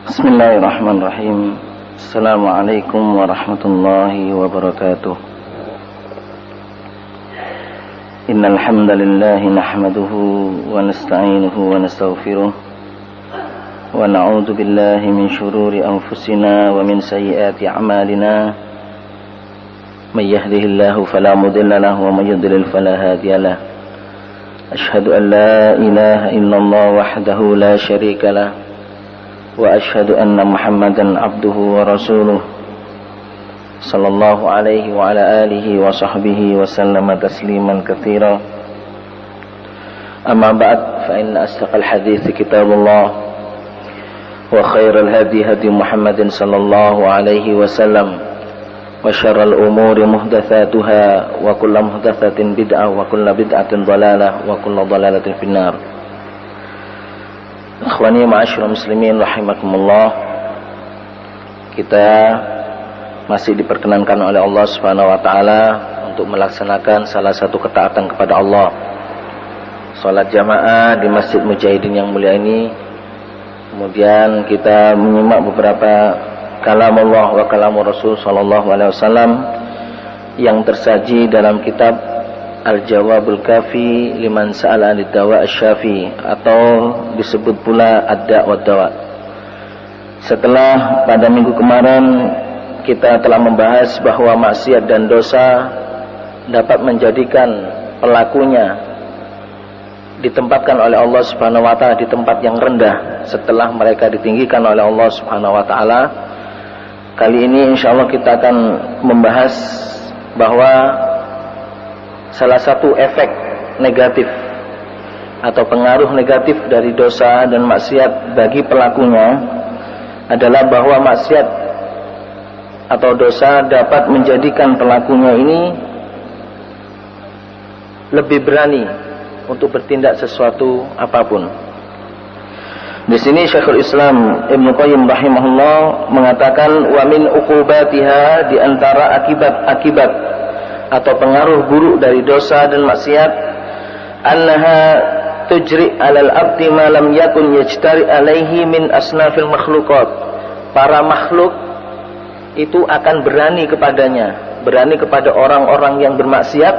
Bismillahirrahmanirrahim. Assalamualaikum warahmatullahi wabarakatuh. Innal hamdalillah nahmaduhu wa nasta'inuhu wa nastaghfiruh wa na'udzu billahi min shururi anfusina wa min sayyiati a'malina. May yahdihillahu fala mudilla lahu wa may yudlil fala hadiya lahu. Ashhadu an la ilaha illallah wahdahu la syarika lahu wa ashhadu anna Muhammadan abduhu wa rasuluh sallallahu alaihi wa ala alihi wa sahbihi wa sallama tasliman katsira. Amma ba'd, fa inna asdaqal hadiits kitabullah wa khairal hadi hadi Muhammadin sallallahu alaihi wasallam wa syarral umuri muhdatsatuha wa kullu muhdatsatin bid'ah wa kullu bid'atin dhalalah wa kullu dhalalatin finnar. Ikhwani ma'asyiral muslimin rahimakumullah. Kita masih diperkenankan oleh Allah Subhanahu wa taala untuk melaksanakan salah satu ketaatan kepada Allah, salat jamaah di Masjid Mujahidin yang mulia ini. Kemudian kita menyimak beberapa kalam Allah wa kalam Rasul sallallahu alaihi wasallam yang tersaji dalam kitab Al-Jawabul Kafi liman sa'ala ad-dawa asy-syafi, atau disebut pula ad-da' wad-dawa. Setelah pada minggu kemarin kita telah membahas bahwa maksiat dan dosa dapat menjadikan pelakunya ditempatkan oleh Allah Subhanahu wa taala di tempat yang rendah setelah mereka ditinggikan oleh Allah Subhanahu wa taala. Kali ini insyaallah kita akan membahas bahwa salah satu efek negatif atau pengaruh negatif dari dosa dan maksiat bagi pelakunya adalah bahwa maksiat atau dosa dapat menjadikan pelakunya ini lebih berani untuk bertindak sesuatu apapun. Di sini Syekhul Islam Ibnu Qayyim rahimahullah mengatakan, wa min uqubatiha, di antara akibat-akibat atau pengaruh buruk dari dosa dan maksiat, annaha tujri 'alal 'abdi ma lam yakun yajtari 'alaihi min asnafil makhluqat. Para makhluk itu akan berani kepadanya, berani kepada orang-orang yang bermaksiat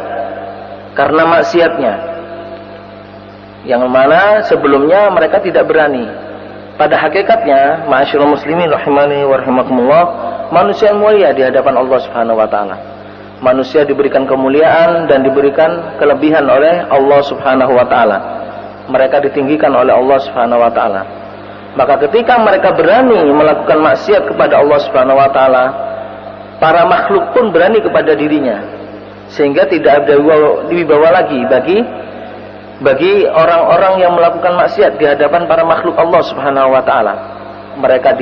karena maksiatnya, yang mana sebelumnya mereka tidak berani. Pada hakikatnya, ma'asyiral muslimin rahimani wa rahimakumullah, manusia mulia di hadapan Allah Subhanahu wa taala. Manusia diberikan kemuliaan dan diberikan kelebihan oleh Allah Subhanahu wa taala. Mereka ditinggikan oleh Allah Subhanahu wa taala. Maka ketika mereka berani melakukan maksiat kepada Allah Subhanahu wa taala, para makhluk pun berani kepada dirinya, sehingga tidak ada dibawa lagi bagi orang-orang yang melakukan maksiat di hadapan para makhluk Allah Subhanahu wa taala. Mereka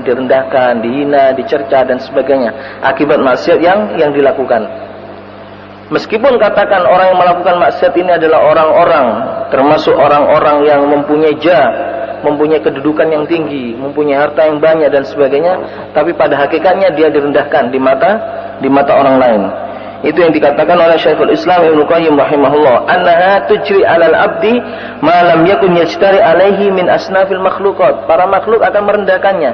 direndahkan, dihina, dicerca dan sebagainya akibat maksiat yang dilakukan. Meskipun katakan orang yang melakukan maksiat ini adalah orang-orang, termasuk orang-orang yang mempunyai mempunyai kedudukan yang tinggi, mempunyai harta yang banyak dan sebagainya, tapi pada hakikatnya dia direndahkan di mata orang lain. Itu yang dikatakan oleh Syekhul Islam Ibnu Qayyim rahimahullah, annaha tujri 'alal 'abdi ma lam yakun yajtari 'alaihi min asnafil makhluqat. Para makhluk akan merendahkannya,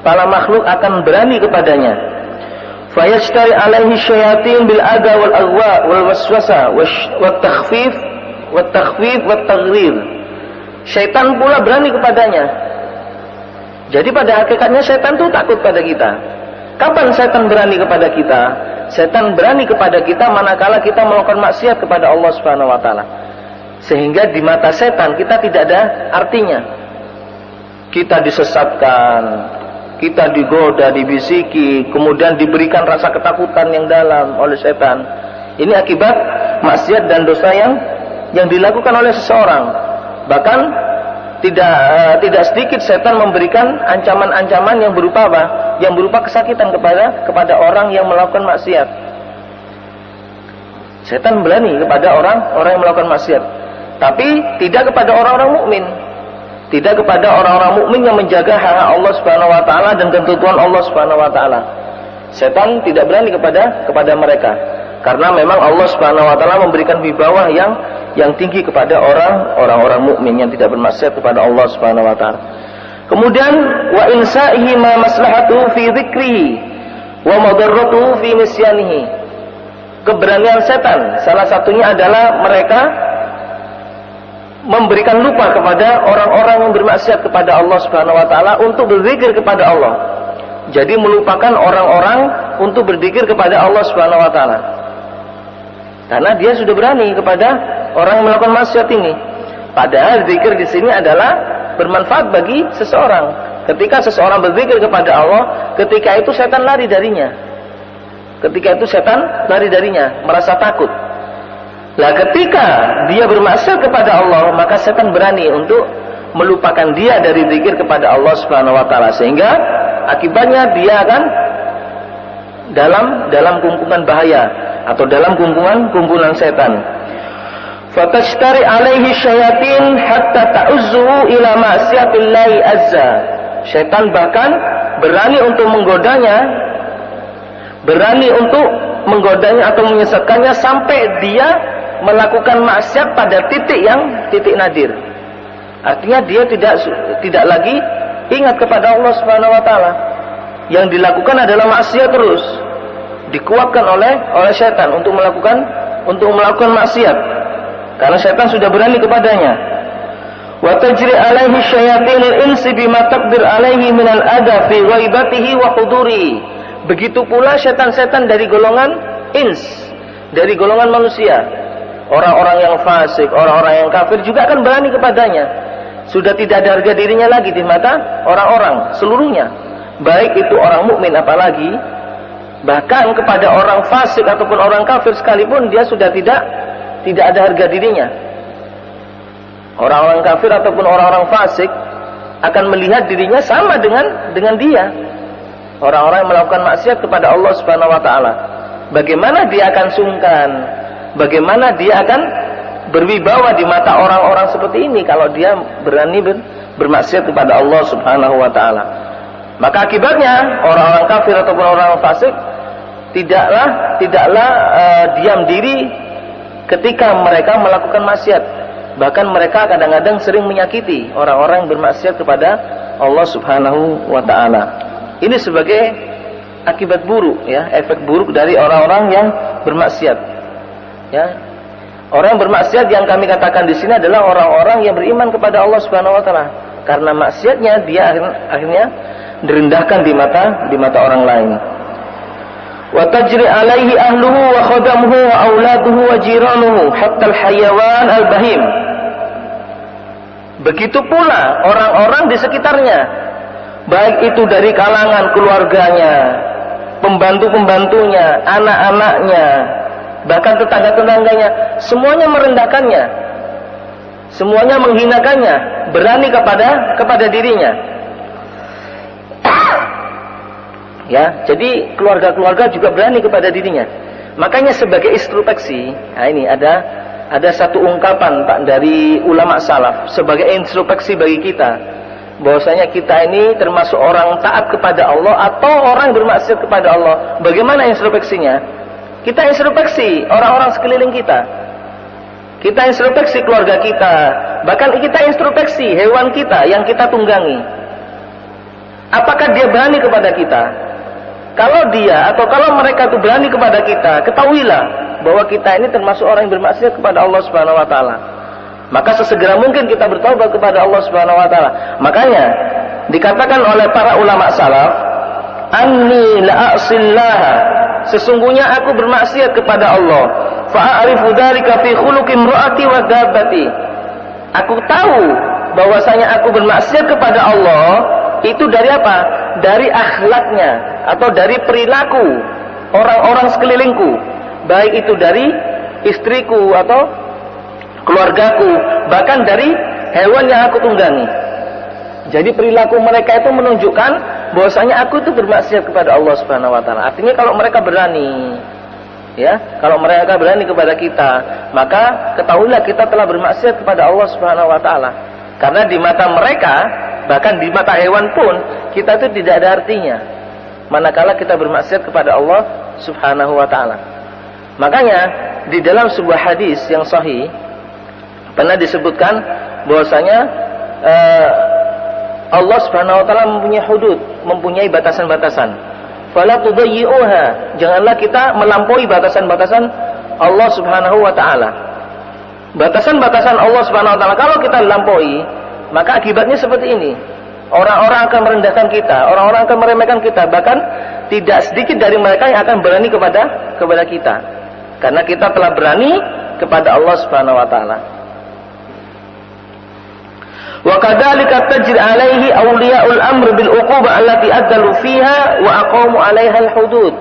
para makhluk akan berani kepadanya. Fayajtari 'alaihi syayatin bil adha wal aghwa wal waswasa wat takhfif wat taghrir. Syaitan pula berani kepadanya. Jadi pada hakikatnya syaitan itu takut pada kita. Kapan syaitan berani kepada kita? Setan berani kepada kita manakala kita melakukan maksiat kepada Allah Subhanahu wa taala. Sehingga di mata setan kita tidak ada artinya. Kita disesatkan, kita digoda, dibisiki, kemudian diberikan rasa ketakutan yang dalam oleh setan. Ini akibat maksiat dan dosa yang dilakukan oleh seseorang. Bahkan tidak sedikit setan memberikan ancaman-ancaman yang berupa apa? Yang berupa kesakitan kepada orang yang melakukan maksiat. Setan berani kepada orang yang melakukan maksiat, tapi tidak kepada orang-orang mukmin. Tidak kepada orang-orang mukmin yang menjaga hak Allah Subhanahu wa taala dan ketentuan Allah Subhanahu wa taala. Setan tidak berani kepada mereka. Karena memang Allah Subhanahu wa taala memberikan wibawa yang tinggi kepada orang-orang mukmin yang tidak bermaksiat kepada Allah Subhanahu wa taala. Kemudian wa insaihi ma maslahatu fi dzikrihi wa madarratu fi nisyanihi. Keberanian setan salah satunya adalah mereka memberikan lupa kepada orang-orang yang bermaksiat kepada Allah Subhanahu wa taala untuk berzikir kepada Allah. Jadi melupakan orang-orang untuk berzikir kepada Allah Subhanahu wa taala. Karena dia sudah berani kepada orang yang melakukan maksiat ini. Padahal zikir di sini adalah bermanfaat bagi seseorang. Ketika seseorang berzikir kepada Allah, ketika itu setan lari darinya. Ketika itu setan lari darinya, merasa takut. Lah ketika dia bermaksiat kepada Allah, maka setan berani untuk melupakan dia dari zikir kepada Allah Subhanahu wa taala, sehingga akibatnya dia akan dalam kumpulan bahaya atau dalam kumpulan setan. Fatashtari alaihi syayatin hatta ta'uzzuhu ila ma'siyatillahi azza. Setan bahkan berani untuk menggodanya atau menyesatkannya sampai dia melakukan maksiat pada titik nadir. Artinya dia tidak lagi ingat kepada Allah Subhanahu wa taala. Yang dilakukan adalah maksiat terus. Dikuatkan oleh setan untuk melakukan maksiat. Karena setan sudah berani kepadanya. Wa tajri alaihi syayatinul insi bima taqdir alaihi minal adha fi ghaibatihi wa hudurihi. Begitu pula setan-setan dari golongan ins, dari golongan manusia. Orang-orang yang fasik, orang-orang yang kafir juga akan berani kepadanya. Sudah tidak ada harga dirinya lagi di mata orang-orang seluruhnya. Baik itu orang mukmin apalagi, bahkan kepada orang fasik ataupun orang kafir sekalipun dia sudah tidak ada harga dirinya. Orang-orang kafir ataupun orang-orang fasik akan melihat dirinya sama dengan dia. Orang-orang yang melakukan maksiat kepada Allah Subhanahu wa taala. Bagaimana dia akan sungkan? Bagaimana dia akan berwibawa di mata orang-orang seperti ini kalau dia berani bermaksiat kepada Allah Subhanahu wa taala? Maka akibatnya orang-orang kafir ataupun orang fasik tidaklah diam diri ketika mereka melakukan maksiat. Bahkan mereka kadang-kadang sering menyakiti orang-orang yang bermaksiat kepada Allah Subhanahu wa taala. Ini sebagai akibat buruk, ya, efek buruk dari orang-orang yang bermaksiat. Ya. Orang yang bermaksiat yang kami katakan di sini adalah orang-orang yang beriman kepada Allah Subhanahu wa taala. Karena maksiatnya dia akhirnya direndahkan di mata orang lain. Wa tajri alaihi ahluhu wa khadamuhu wa auladuhu wa jiranuhu hatta al-hayawan al-bahim. Begitu pula orang-orang di sekitarnya, baik itu dari kalangan keluarganya, pembantu-pembantunya, anak-anaknya, bahkan tetangga-tetangganya, semuanya merendahkannya, semuanya menghinakannya, berani kepada dirinya. Ya, jadi keluarga-keluarga juga berani kepada dirinya. Makanya sebagai introspeksi, nah ini ada satu ungkapan Pak dari ulama salaf sebagai introspeksi bagi kita, bahwasanya kita ini termasuk orang taat kepada Allah atau orang bermaksiat kepada Allah. Bagaimana introspeksinya? Kita introspeksi orang-orang sekeliling kita. Kita introspeksi keluarga kita, bahkan kita introspeksi hewan kita yang kita tunggangi. Apakah dia berani kepada kita? Kalau dia atau kalau mereka itu berani kepada kita, ketahuilah bahwa kita ini termasuk orang yang bermaksiat kepada Allah Subhanahu wa taala. Maka sesegera mungkin kita bertaubat kepada Allah Subhanahu wa taala. Makanya dikatakan oleh para ulama salaf, anni la'asillah, sesungguhnya aku bermaksiat kepada Allah. Fa'arifu dzalika fi khuluqi imraati wa dabbati. Aku tahu bahwasanya aku bermaksiat kepada Allah itu dari apa? Dari akhlaknya atau dari perilaku orang-orang sekelilingku, baik itu dari istriku atau keluargaku, bahkan dari hewan yang aku tunggangi. Jadi perilaku mereka itu menunjukkan bahwasanya aku itu bermaksiat kepada Allah Subhanahu wa taala. Artinya kalau mereka berani, ya, kalau mereka berani kepada kita, maka ketahuilah kita telah bermaksiat kepada Allah Subhanahu wa taala. Karena di mata mereka, bahkan di mata hewan pun, kita itu tidak ada artinya manakala kita bermaksiat kepada Allah Subhanahu wa taala. Makanya di dalam sebuah hadis yang sahih pernah disebutkan bahwasanya Allah Subhanahu wa taala mempunyai hudud, mempunyai batasan-batasan. Fala tudayyi'uha, janganlah kita melampaui batasan-batasan Allah Subhanahu wa taala. Batasan-batasan Allah Subhanahu wa taala kalau kita lampaui, maka akibatnya seperti ini. Orang-orang akan merendahkan kita, orang-orang akan meremehkan kita, bahkan tidak sedikit dari mereka yang akan berani kepada kita. Karena kita telah berani kepada Allah Subhanahu wa taala. Wa kadzalika tajri alaihi awliyaul amr bil uqubah allati addalu fiha wa aqamu 'alaiha al hudud.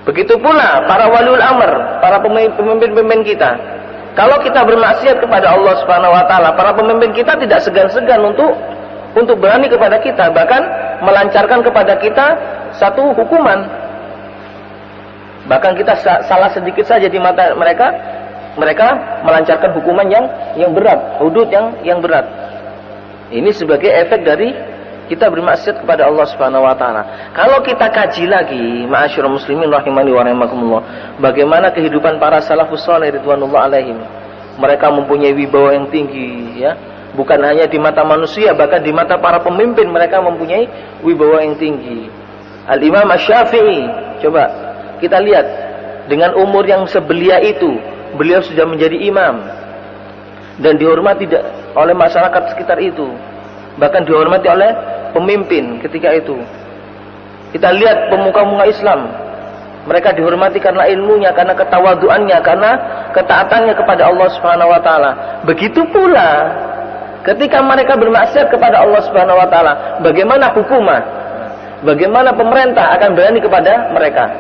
Begitu pula para waliul amr, para pemimpin-pemimpin kita. Kalau kita bermaksiat kepada Allah Subhanahu wa taala, para pemimpin kita tidak segan-segan untuk berani kepada kita, bahkan melancarkan kepada kita satu hukuman. Bahkan kita salah sedikit saja di mata mereka melancarkan hukuman yang berat, hudud yang berat. Ini sebagai efek dari kita bermaksiat kepada Allah Subhanahu wa taala. Kalau kita kaji lagi, ma'asyiral muslimin rahimani wa rahimakumullah, bagaimana kehidupan para salafus saleh ridwanullah alaihim. Mereka mempunyai wibawa yang tinggi, ya. Bukan hanya di mata manusia, bahkan di mata para pemimpin mereka mempunyai wibawa yang tinggi. Al-Imam Asy-Syafi'i, coba kita lihat, dengan umur yang sebelia itu, beliau sudah menjadi imam dan dihormati oleh masyarakat sekitar itu, bahkan dihormati oleh pemimpin ketika itu. Kita lihat pemuka-pemuka Islam, mereka dihormati karena ilmunya, karena ketawaduannya, karena ketaatannya kepada Allah Subhanahu wa taala. Begitu pula ketika mereka bermaksiat kepada Allah Subhanahu wa taala, bagaimana hukumah? Bagaimana pemerintah akan berani kepada mereka?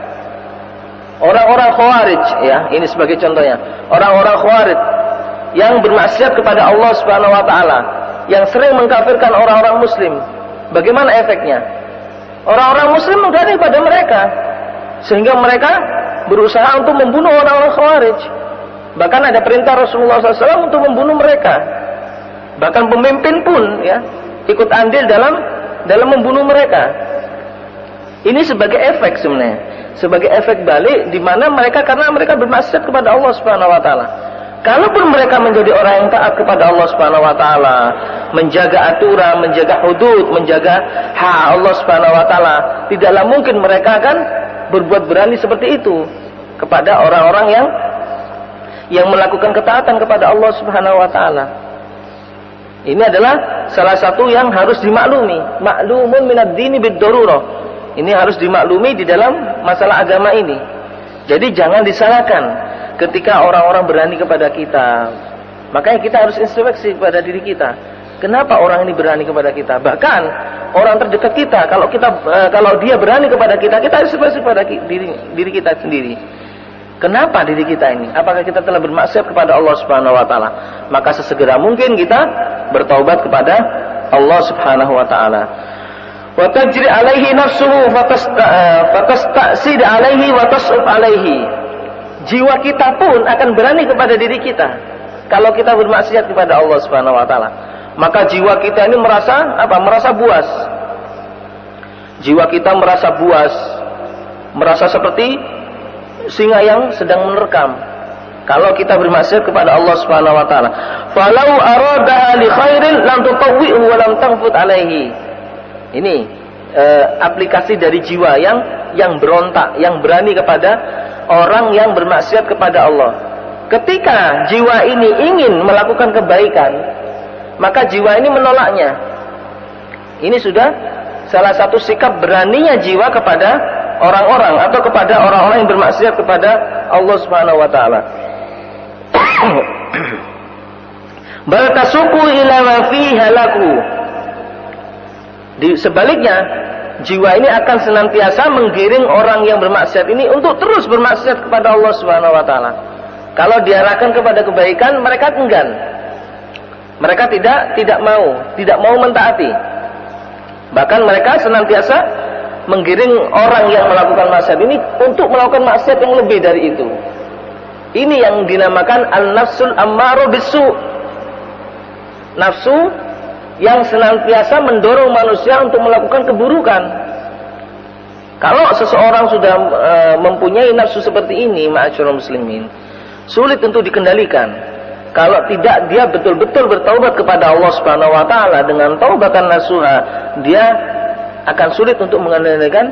Orang-orang Khawarij, ya, ini sebagai contohnya. Orang-orang Khawarij yang bermaksiat kepada Allah Subhanahu wa taala, yang sering mengkafirkan orang-orang muslim. Bagaimana efeknya? Orang-orang muslim berani pada mereka, sehingga mereka berusaha untuk membunuh orang-orang Khawarij. Bahkan ada perintah Rasulullah SAW untuk membunuh mereka. Bahkan pemimpin pun, ya, ikut andil dalam membunuh mereka. Ini sebagai efek sebenarnya, sebagai efek balik di mana karena mereka bermaksiat kepada Allah Subhanahu wa taala. Kalaupun mereka menjadi orang yang taat kepada Allah Subhanahu wa taala, menjaga aturan, menjaga hudud, menjaga hak Allah Subhanahu wa taala, tidaklah mungkin mereka akan berbuat berani seperti itu kepada orang-orang yang melakukan ketaatan kepada Allah Subhanahu wa taala. Ini adalah salah satu yang harus dimaklumi, maklumun minad dini bid-darurah. Ini harus dimaklumi di dalam masalah agama ini. Jadi jangan disalahkan ketika orang-orang berani kepada kita. Makanya kita harus introspeksi kepada diri kita. Kenapa orang ini berani kepada kita? Bahkan orang terdekat kita, kalau dia berani kepada kita, kita harus introspeksi kepada diri kita sendiri. Kenapa diri kita ini? Apakah kita telah bermaksiat kepada Allah Subhanahu wa taala? Maka sesegera mungkin kita bertaubat kepada Allah Subhanahu wa taala. Wa tajri alaihi nafsuhu fatasta'sid alaihi wa tas'ub alaihi. Jiwa kita pun akan berani kepada diri kita kalau kita bermaksiat kepada Allah Subhanahu wa taala. Maka jiwa kita ini merasa buas. Jiwa kita merasa buas, merasa seperti singa yang sedang menerkam kalau kita bermaksiat kepada Allah Subhanahu wa taala. Falau arada li khairin lam tutawwi'hu wa lam tanfut alaihi. Ini aplikasi dari jiwa yang berontak, yang berani kepada orang yang bermaksiat kepada Allah. Ketika jiwa ini ingin melakukan kebaikan, maka jiwa ini menolaknya. Ini sudah salah satu sikap beraninya jiwa kepada orang-orang atau kepada orang-orang yang bermaksiat kepada Allah Subhanahu wa taala. Bal tasuqu ila ma fihi halaku. Sebaliknya, jiwa ini akan senantiasa menggiring orang yang bermaksiat ini untuk terus bermaksiat kepada Allah Subhanahu wa taala. Kalau diarahkan kepada kebaikan, mereka enggan. Mereka tidak mau mentaati. Bahkan mereka senantiasa menggiring orang yang melakukan maksiat ini untuk melakukan maksiat yang lebih dari itu. Ini yang dinamakan an-nafsul ammarah bisu. Nafsu yang senantiasa mendorong manusia untuk melakukan keburukan. Kalau seseorang sudah mempunyai nafsu seperti ini, ma'asyiral muslimin, sulit untuk dikendalikan. kalau tidak dia betul-betul bertaubat kepada Allah Subhanahu wa taala dengan taubatan nasuha, dia akan sulit untuk mengendalikan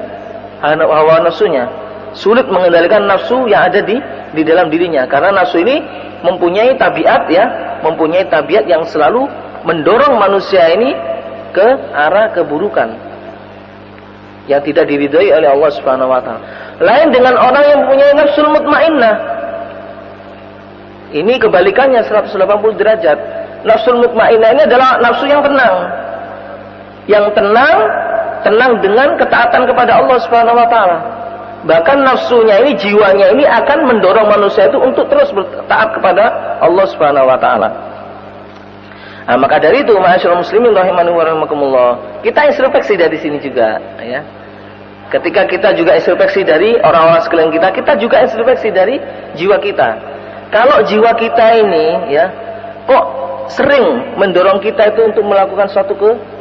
hawa nafsunya. Sulit mengendalikan nafsu yang ada di dalam dirinya, karena nafsu ini mempunyai tabiat mempunyai tabiat yang selalu mendorong manusia ini ke arah keburukan yang tidak diridhai oleh Allah Subhanahu wa taala. Lain dengan orang yang mempunyai nafsul mutmainnah. Ini kebalikannya 180 derajat. Nafsul mutmainnah ini adalah nafsu yang tenang. Yang tenang dengan ketaatan kepada Allah Subhanahu wa taala. Bahkan nafsunya ini, jiwanya ini akan mendorong manusia itu untuk terus taat kepada Allah Subhanahu wa taala. Nah, maka dari itu, ma'asyiral muslimin rahimani wa rahimakumullah, kita introspeksi dari sini juga, ya. Ketika kita juga introspeksi dari orang-orang sekeliling kita, kita juga introspeksi dari jiwa kita. Kalau jiwa kita ini, ya, kok sering mendorong kita itu untuk melakukan suatu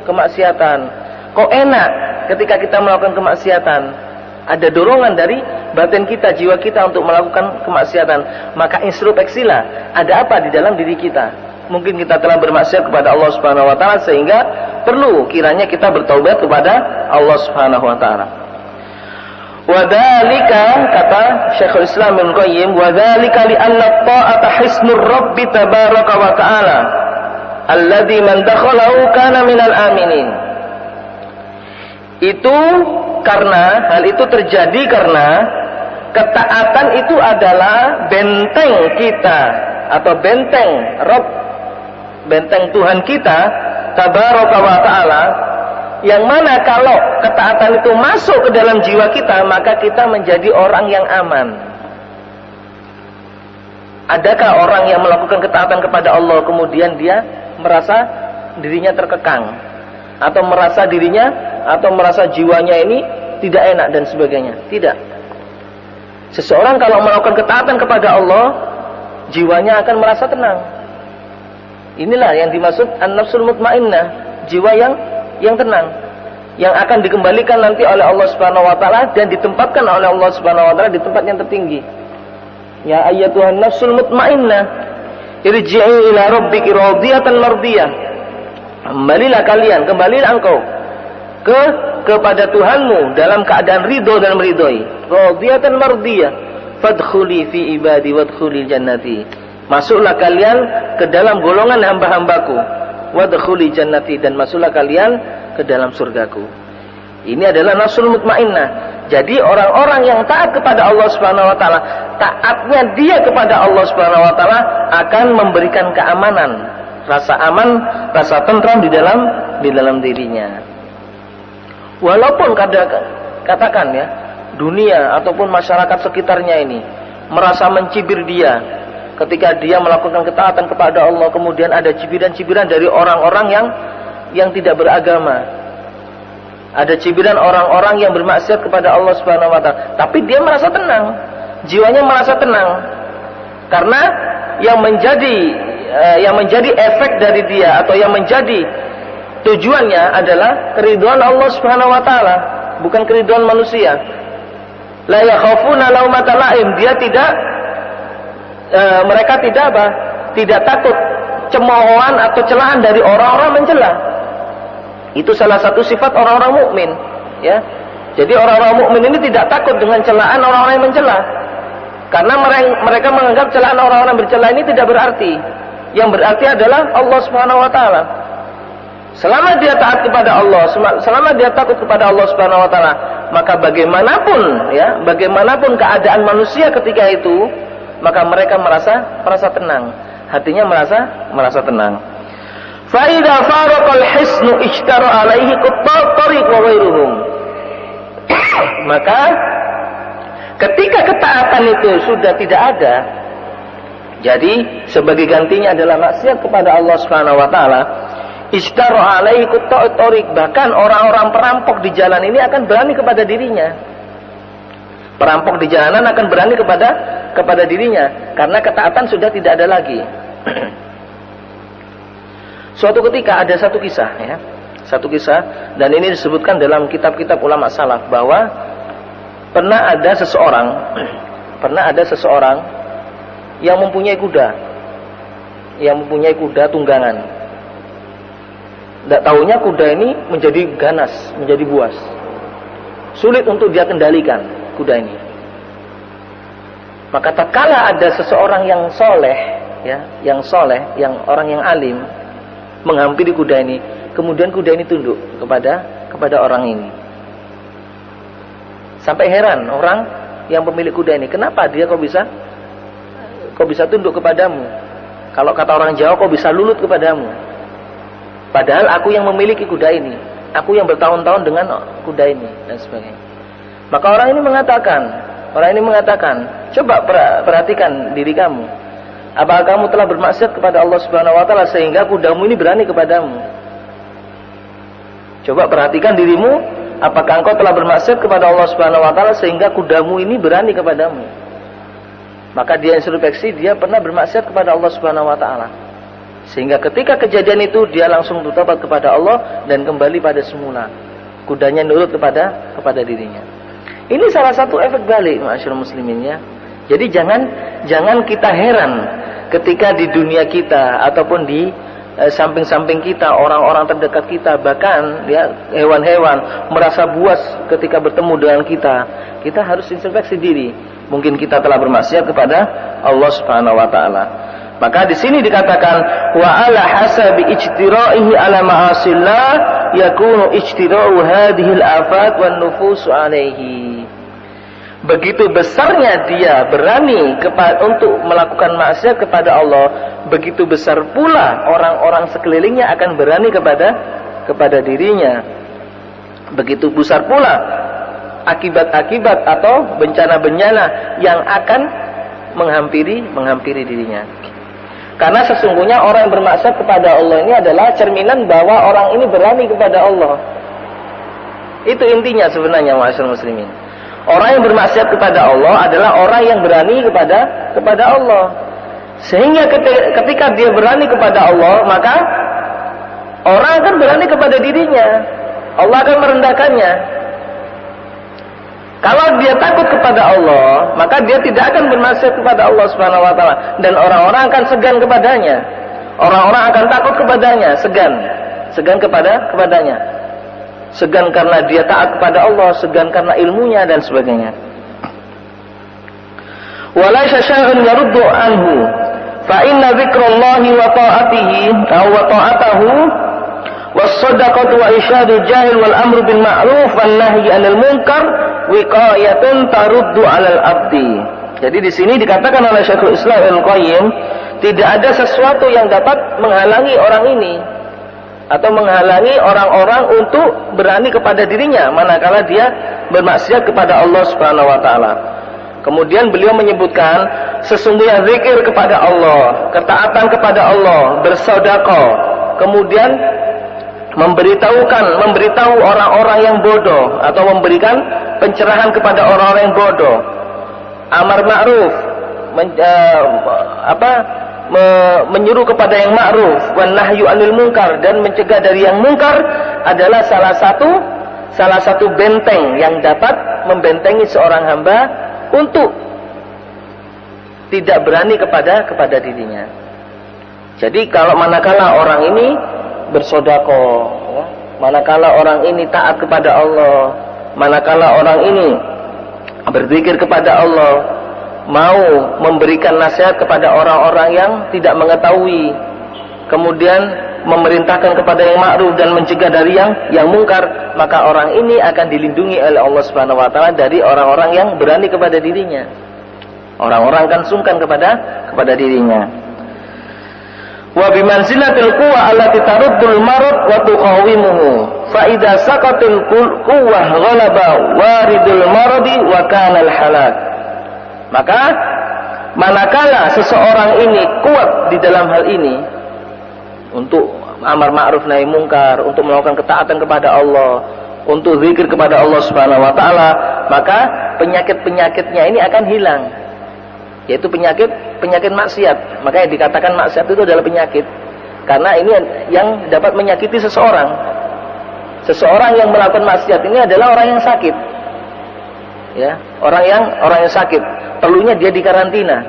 kemaksiatan. Kok enak ketika kita melakukan kemaksiatan. Ada dorongan dari batin kita, jiwa kita untuk melakukan kemaksiatan. Maka introspeksilah, ada apa di dalam diri kita. Mungkin kita telah bermaksiat kepada Allah Subhanahu wa taala, sehingga perlu kiranya kita bertaubat kepada Allah Subhanahu wa taala. Wadzalika, kata Syekhul Islam Ibnu Qayyim, wadzalika li anna ta'ata hisnur rabbi tabaraka wa ta'ala alladzi man dakhalahu kana minal aminin. Itu karena hal itu terjadi karena ketaatan itu adalah benteng kita atau benteng Rabb, benteng Tuhan kita tabaraka wa ta'ala, yang mana kalau ketaatan itu masuk ke dalam jiwa kita, maka kita menjadi orang yang aman. Adakah orang yang melakukan ketaatan kepada Allah kemudian dia merasa dirinya terkekang, atau merasa dirinya atau merasa jiwanya ini tidak enak dan sebagainya? Tidak. Seseorang kalau melakukan ketaatan kepada Allah, jiwanya akan merasa tenang. Inilah yang dimaksud an-nafsul mutmainnah, jiwa yang tenang, yang akan dikembalikan nanti oleh Allah Subhanahu wa taala dan ditempatkan oleh Allah Subhanahu wa taala di tempat yang tertinggi. Ya ayyatuhan nafsul mutmainnah, irji'i ila rabbiki radiyatan mardiyah. Kembalilah engkau kepada Tuhanmu dalam keadaan ridho dan meridhoi. Radiyatan mardiyah, fadkhuli fi ibadi wadkhulil jannati. Masuklah kalian ke dalam golongan hamba-hambaku, wadkhuli jannati, dan masuklah kalian ke dalam surgaku. Ini adalah nafsul mutmainnah. Jadi orang-orang yang taat kepada Allah Subhanahu wa taala, taatnya dia kepada Allah Subhanahu wa taala akan memberikan keamanan, rasa aman, rasa tentram di dalam dirinya. Walaupun katakan ya, dunia ataupun masyarakat sekitarnya ini merasa mencibir dia ketika dia melakukan ketaatan kepada Allah, kemudian ada cibiran-cibiran dari orang-orang yang tidak beragama. Ada cibiran orang-orang yang bermaksiat kepada Allah Subhanahu wa taala, tapi dia merasa tenang, jiwanya merasa tenang. Karena yang menjadi efek dari dia atau yang menjadi tujuannya adalah keridhaan Allah Subhanahu wa taala, bukan keridhaan manusia. La yakhafuna laumata laim, dia tidak mereka tidak takut cemoohan atau celaan dari orang-orang mencela. Itu salah satu sifat orang-orang mukmin, ya. Jadi orang-orang mukmin ini tidak takut dengan celaan orang-orang yang mencela, karena mereka menganggap celaan orang-orang bercela ini tidak berarti. Yang berarti adalah Allah Subhanahu wa taala. Selama dia taat kepada Allah, selama dia takut kepada Allah Subhanahu wa taala, maka bagaimanapun keadaan manusia ketika itu, maka mereka merasa tenang, hatinya merasa tenang. Fa idza faraqal hisnu ishtara alaihi quttat tariq wa ghairuhum. Maka ketika ketaatan itu sudah tidak ada, jadi sebagai gantinya adalah maksiat kepada Allah Subhanahu wa taala, ishtara alaihi quttat tariq, bahkan orang-orang perampok di jalan ini akan berani kepada dirinya. Perampok di jalanan akan berani kepada dirinya karena ketaatan sudah tidak ada lagi. Suatu ketika ada satu kisah, dan ini disebutkan dalam kitab-kitab ulama salaf bahwa pernah ada seseorang yang mempunyai kuda. yang mempunyai kuda tunggangan. Tidak tahunya kuda ini menjadi ganas, menjadi buas. Sulit untuk dia kendalikan kuda ini. Maka tatkala ada seseorang yang soleh, ya, yang orang yang alim menghampiri kuda ini, kemudian kuda ini tunduk kepada orang ini. Sampai heran orang yang pemilik kuda ini, kenapa dia kok bisa tunduk kepadamu? Kalau kata orang Jawa, kok bisa lulut kepadamu? Padahal aku yang memiliki kuda ini, aku yang bertahun-tahun dengan kuda ini dan sebagainya. Maka orang ini mengatakan, coba perhatikan diri kamu. Apakah kamu telah bermaksiat kepada Allah Subhanahu wa taala sehingga kudamu ini berani kepadamu? Coba perhatikan dirimu, apakah engkau telah bermaksiat kepada Allah Subhanahu wa taala sehingga kudamu ini berani kepadamu? Maka dia introspeksi, dia pernah bermaksiat kepada Allah Subhanahu wa taala. Sehingga ketika kejadian itu dia langsung bertobat kepada Allah dan kembali pada semula. Kudanya nurut kepada dirinya. Ini salah satu efek balik, ma'asyiral muslimin, ya. Jadi jangan kita heran ketika di dunia kita ataupun di samping-samping kita, orang-orang terdekat kita, bahkan ya hewan-hewan merasa buas ketika bertemu dengan kita. Kita harus introspeksi diri. Mungkin kita telah bermaksiat kepada Allah Subhanahu wa taala. Maka di sini dikatakan wa ala hasabi ijtira'ihi ala ma'asillah yakunu ijtira'u hadhihi al-afat wan nufusu alaihi. Begitu besarnya dia berani untuk melakukan maksiat kepada Allah, begitu besar pula orang-orang sekelilingnya akan berani kepada dirinya. Begitu besar pula akibat-akibat atau bencana-bencana yang akan menghampiri dirinya. Karena sesungguhnya orang yang bermaksiat kepada Allah ini adalah cerminan bahwa orang ini berani kepada Allah. Itu intinya sebenarnya, ma'asyiral muslimin. Orang yang bermaksiat kepada Allah adalah orang yang berani kepada Allah. Sehingga ketika dia berani kepada Allah, maka orang akan berani kepada dirinya. Allah akan merendahkannya. Kalau dia takut kepada Allah, maka dia tidak akan bermaksiat kepada Allah Subhanahu wa taala dan orang-orang akan segan kepadanya. Orang-orang akan takut kepadanya, segan kepadanya. Segan karena dia taat kepada Allah, segan karena ilmunya dan sebagainya. Wala syai'un yaruddu anhu fa inna dzikrallahi wa ta'atihi wa ta'atahu was-shadaqatu wa isyadul jahil wal amru bil ma'ruf wan nahyi 'anil munkar wiqayatun taruddu 'alal abdi. Jadi di sini dikatakan oleh Syekhul Islam Ibnu Qayyim, tidak ada sesuatu yang dapat menghalangi orang ini atau menghalangi orang-orang untuk berani kepada dirinya manakala dia bermaksiat kepada Allah Subhanahu wa taala. Kemudian beliau menyebutkan sesungguhnya zikir kepada Allah, ketaatan kepada Allah, bersedekah, kemudian memberitahu orang-orang yang bodoh atau memberikan pencerahan kepada orang-orang yang bodoh, amar ma'ruf, menyuruh kepada yang ma'ruf, wan nahyu 'anil munkar, dan mencegah dari yang munkar adalah salah satu benteng yang dapat membentengi seorang hamba untuk tidak berani kepada dirinya. Jadi kalau manakala orang ini bersedekah, ya, manakala orang ini taat kepada Allah, manakala orang ini berzikir kepada Allah, mau memberikan nasihat kepada orang-orang yang tidak mengetahui, kemudian memerintahkan kepada yang ma'ruf dan mencegah dari yang mungkar, maka orang ini akan dilindungi oleh Allah Subhanahu wa taala dari orang-orang yang berani kepada dirinya. Orang-orang akan sungkan kepada dirinya. Wa bimanzilatil quwwa allati taruddul marad wa tuqawimuhu fa idza saqatil quwwah ghalaba waridul maradi wa kana al halak. Maka manakala seseorang ini kuat di dalam hal ini untuk amar ma'ruf nahi mungkar, untuk melakukan ketaatan kepada Allah, untuk zikir kepada Allah Subhanahu wa taala, maka penyakit-penyakitnya ini akan hilang. Yaitu penyakit maksiat. Makanya dikatakan maksiat itu adalah penyakit. Karena ini yang dapat menyakiti seseorang. Seseorang yang melakukan maksiat ini adalah orang yang sakit. Ya, orang yang sakit. Perlunya dia dikarantina.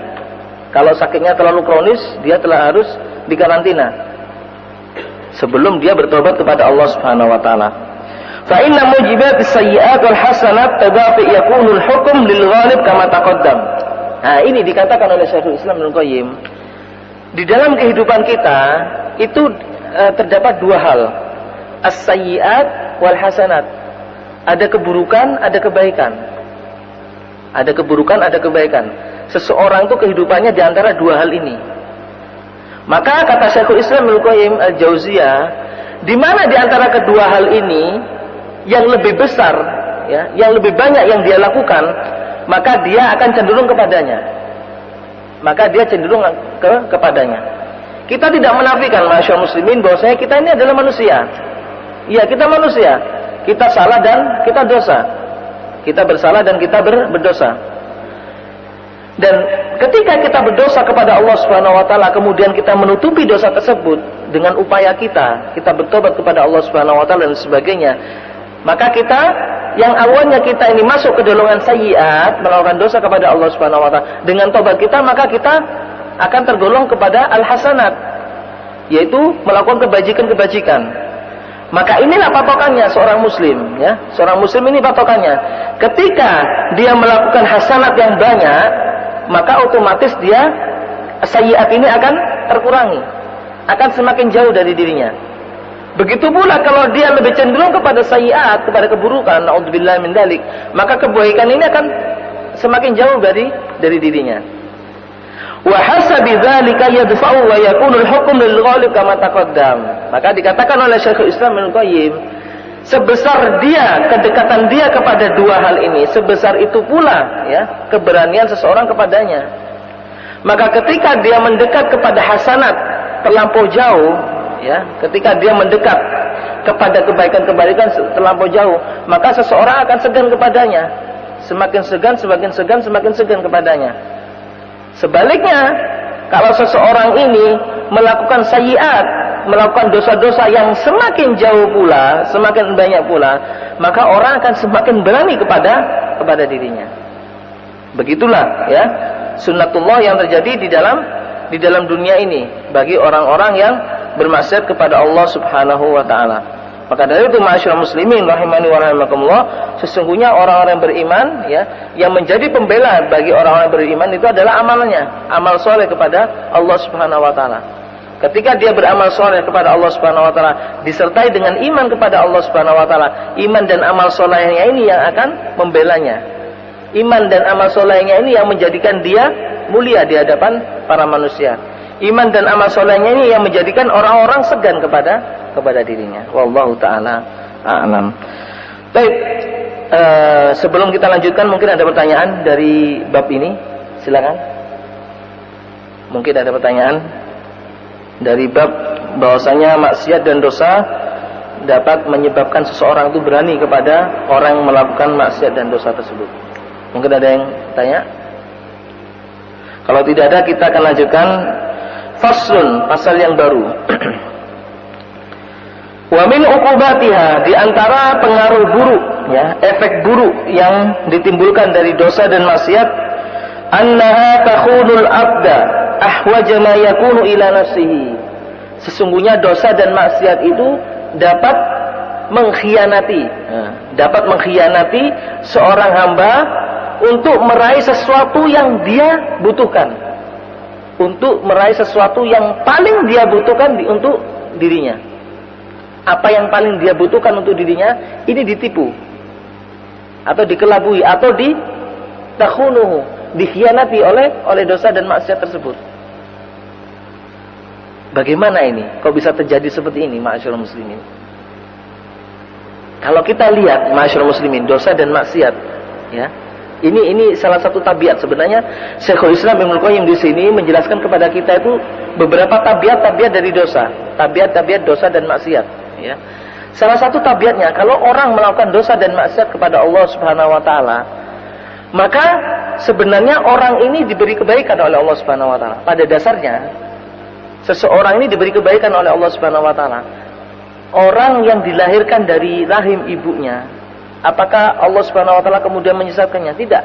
Kalau sakitnya terlalu kronis, dia telah harus di karantina sebelum dia bertobat kepada Allah Subhanahu wa taala. Fa inna mujibatis sayyi'at wal hasanat tadafi yakunul hukm lil ghalib kama taqaddam. Nah, ini dikatakan oleh Syekhul Islam Ibnu Qayyim. Di dalam kehidupan kita itu terdapat dua hal. As-sayyi'at wal hasanat. Ada keburukan, ada kebaikan. Ada keburukan, ada kebaikan. Seseorang itu kehidupannya di antara dua hal ini. Maka kata Syekhul Islam Ibnu Qayyim Al-Jauziyah, di mana di antara kedua hal ini yang lebih besar, ya, yang lebih banyak yang dia lakukan, maka dia akan cenderung kepadanya. Maka dia cenderung kepadanya. Kita tidak menafikan, masyaallah muslimin, bahwasanya kita ini adalah manusia. Iya, kita manusia. Kita salah dan kita dosa. Kita bersalah dan kita berdosa. Dan ketika kita berdosa kepada Allah Subhanahu wa taala, kemudian kita menutupi dosa tersebut dengan upaya kita bertobat kepada Allah Subhanahu wa taala dan sebagainya, maka kita yang awalnya kita ini masuk ke golongan sayyiat, melakukan dosa kepada Allah Subhanahu wa taala, dengan tobat kita maka kita akan tergolong kepada al-hasanat, yaitu melakukan kebajikan-kebajikan. Maka inilah patokannya seorang muslim, ya. Seorang muslim ini patokannya. Ketika dia melakukan hasanat yang banyak, maka otomatis dia sayyiat ini akan terkurangi, akan semakin jauh dari dirinya. Begitu pula kalau dia lebih cenderung kepada sayyiat, kepada keburukan, naudzubillah min dzalik, maka kebaikan ini akan semakin jauh dari dirinya. Wa hasabi dzalika yadfa'u wa yakunu al-hukm lil ghalib kama taqaddam. Maka dikatakan oleh Syekhul Islam Ibnu Qayyim, sebesar dia kedekatan dia kepada dua hal ini, sebesar itu pula, ya, keberanian seseorang kepadanya. Maka ketika dia mendekat kepada hasanat terlampau jauh, ya, ketika dia mendekat kepada kebaikan-kebaikan terlampau jauh, maka seseorang akan segan kepadanya. Semakin segan, semakin segan kepadanya. Sebaliknya, kalau seseorang ini melakukan sayyiat, melakukan dosa-dosa yang semakin jauh pula, semakin banyak pula, maka orang akan semakin berani kepada dirinya. Begitulah, ya, sunnatullah yang terjadi di dalam dunia ini bagi orang-orang yang bermaksiat kepada Allah Subhanahu wa taala. Maka dari itu ma'asyiral muslimin rahimani wa rahimakumullah, sesungguhnya orang-orang beriman, ya, yang menjadi pembela bagi orang-orang beriman itu adalah amalnya, amal soleh kepada Allah Subhanahu wa taala. Ketika dia beramal soleh kepada Allah Subhanahu wa taala disertai dengan iman kepada Allah Subhanahu wa taala, iman dan amal solehnya ini yang akan membelanya. Iman dan amal solehnya ini yang menjadikan dia mulia di hadapan para manusia. Iman dan amal solehnya ini yang menjadikan orang-orang segan kepada dirinya. Wallahu taala a'lam. Baik, sebelum kita lanjutkan, mungkin ada pertanyaan dari bab ini, silakan. Mungkin ada pertanyaan dari bab bahwasanya maksiat dan dosa dapat menyebabkan seseorang itu berani kepada orang yang melakukan maksiat dan dosa tersebut. Mungkin ada yang tanya? Kalau tidak ada, kita akan lanjutkan faslun, pasal yang baru. Wa min uqubatiha, di antara pengaruh buruk, ya, efek buruk yang ditimbulkan dari dosa dan maksiat, annaha takhunul abda ahwaja ma yakunu ila nafsihi. Sesungguhnya dosa dan maksiat itu dapat mengkhianati seorang hamba untuk meraih sesuatu yang dia butuhkan, untuk meraih sesuatu yang paling dia butuhkan untuk dirinya. Apa yang paling dia butuhkan untuk dirinya ini ditipu atau dikelabui atau ditakhunuhu, dikhianati oleh dosa dan maksiat tersebut. Bagaimana ini? Kok bisa terjadi seperti ini, ma'asyiral muslimin? Kalau kita lihat, ma'asyiral muslimin, dosa dan maksiat, ya, ini salah satu tabiat. Sebenarnya Syekhul Islam Ibnu Qayyim di sini menjelaskan kepada kita itu beberapa tabiat dari dosa, tabiat dosa dan maksiat, ya. Salah satu tabiatnya, kalau orang melakukan dosa dan maksiat kepada Allah Subhanahu wa taala, maka sebenarnya orang ini diberi kebaikan oleh Allah Subhanahu wa taala. Pada dasarnya seseorang ini diberi kebaikan oleh Allah Subhanahu wa taala. Orang yang dilahirkan dari rahim ibunya, apakah Allah Subhanahu wa taala kemudian menyesatkannya? Tidak.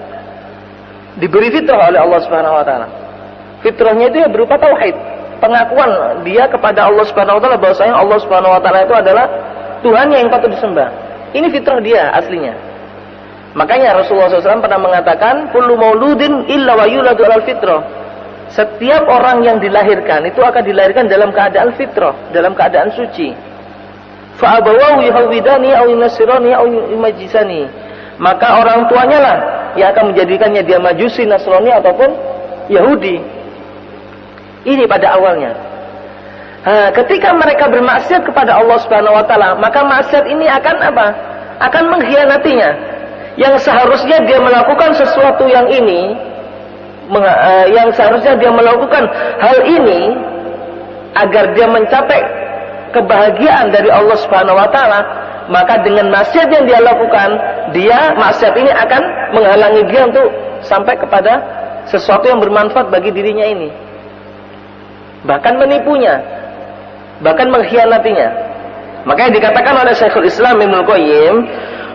Diberi fitrah oleh Allah Subhanahu wa taala. Fitrahnya itu ya berupa tauhid. pengakuan dia kepada Allah Subhanahu wa taala bahwasanya Allah Subhanahu wa taala itu adalah Tuhan yang patut disembah. Ini fitrah dia aslinya. Makanya Rasulullah SAW pernah mengatakan, kullu mauludin illa wa yuladu alal fitrah. Setiap orang yang dilahirkan itu akan dilahirkan dalam keadaan fitrah, dalam keadaan suci. Fa abawahu yuhawidani aw yunasirani aw yumajjisani. Maka orang tuanya lah yang akan menjadikannya dia Majusi, Nasrani ataupun Yahudi. Ini pada awalnya. Ketika mereka bermaksiat kepada Allah Subhanahu wa taala, maka maksiat ini akan apa? Akan mengkhianatinya. Yang seharusnya dia melakukan sesuatu yang ini, yang seharusnya dia melakukan hal ini agar dia mencapai kebahagiaan dari Allah Subhanahu wa taala, maka dengan maksiat yang dia lakukan, maksiat ini akan menghalangi dia untuk sampai kepada sesuatu yang bermanfaat bagi dirinya ini. Bahkan menipunya, bahkan mengkhianatinya. Makanya dikatakan oleh Syekhul Islam Ibnu Qayyim,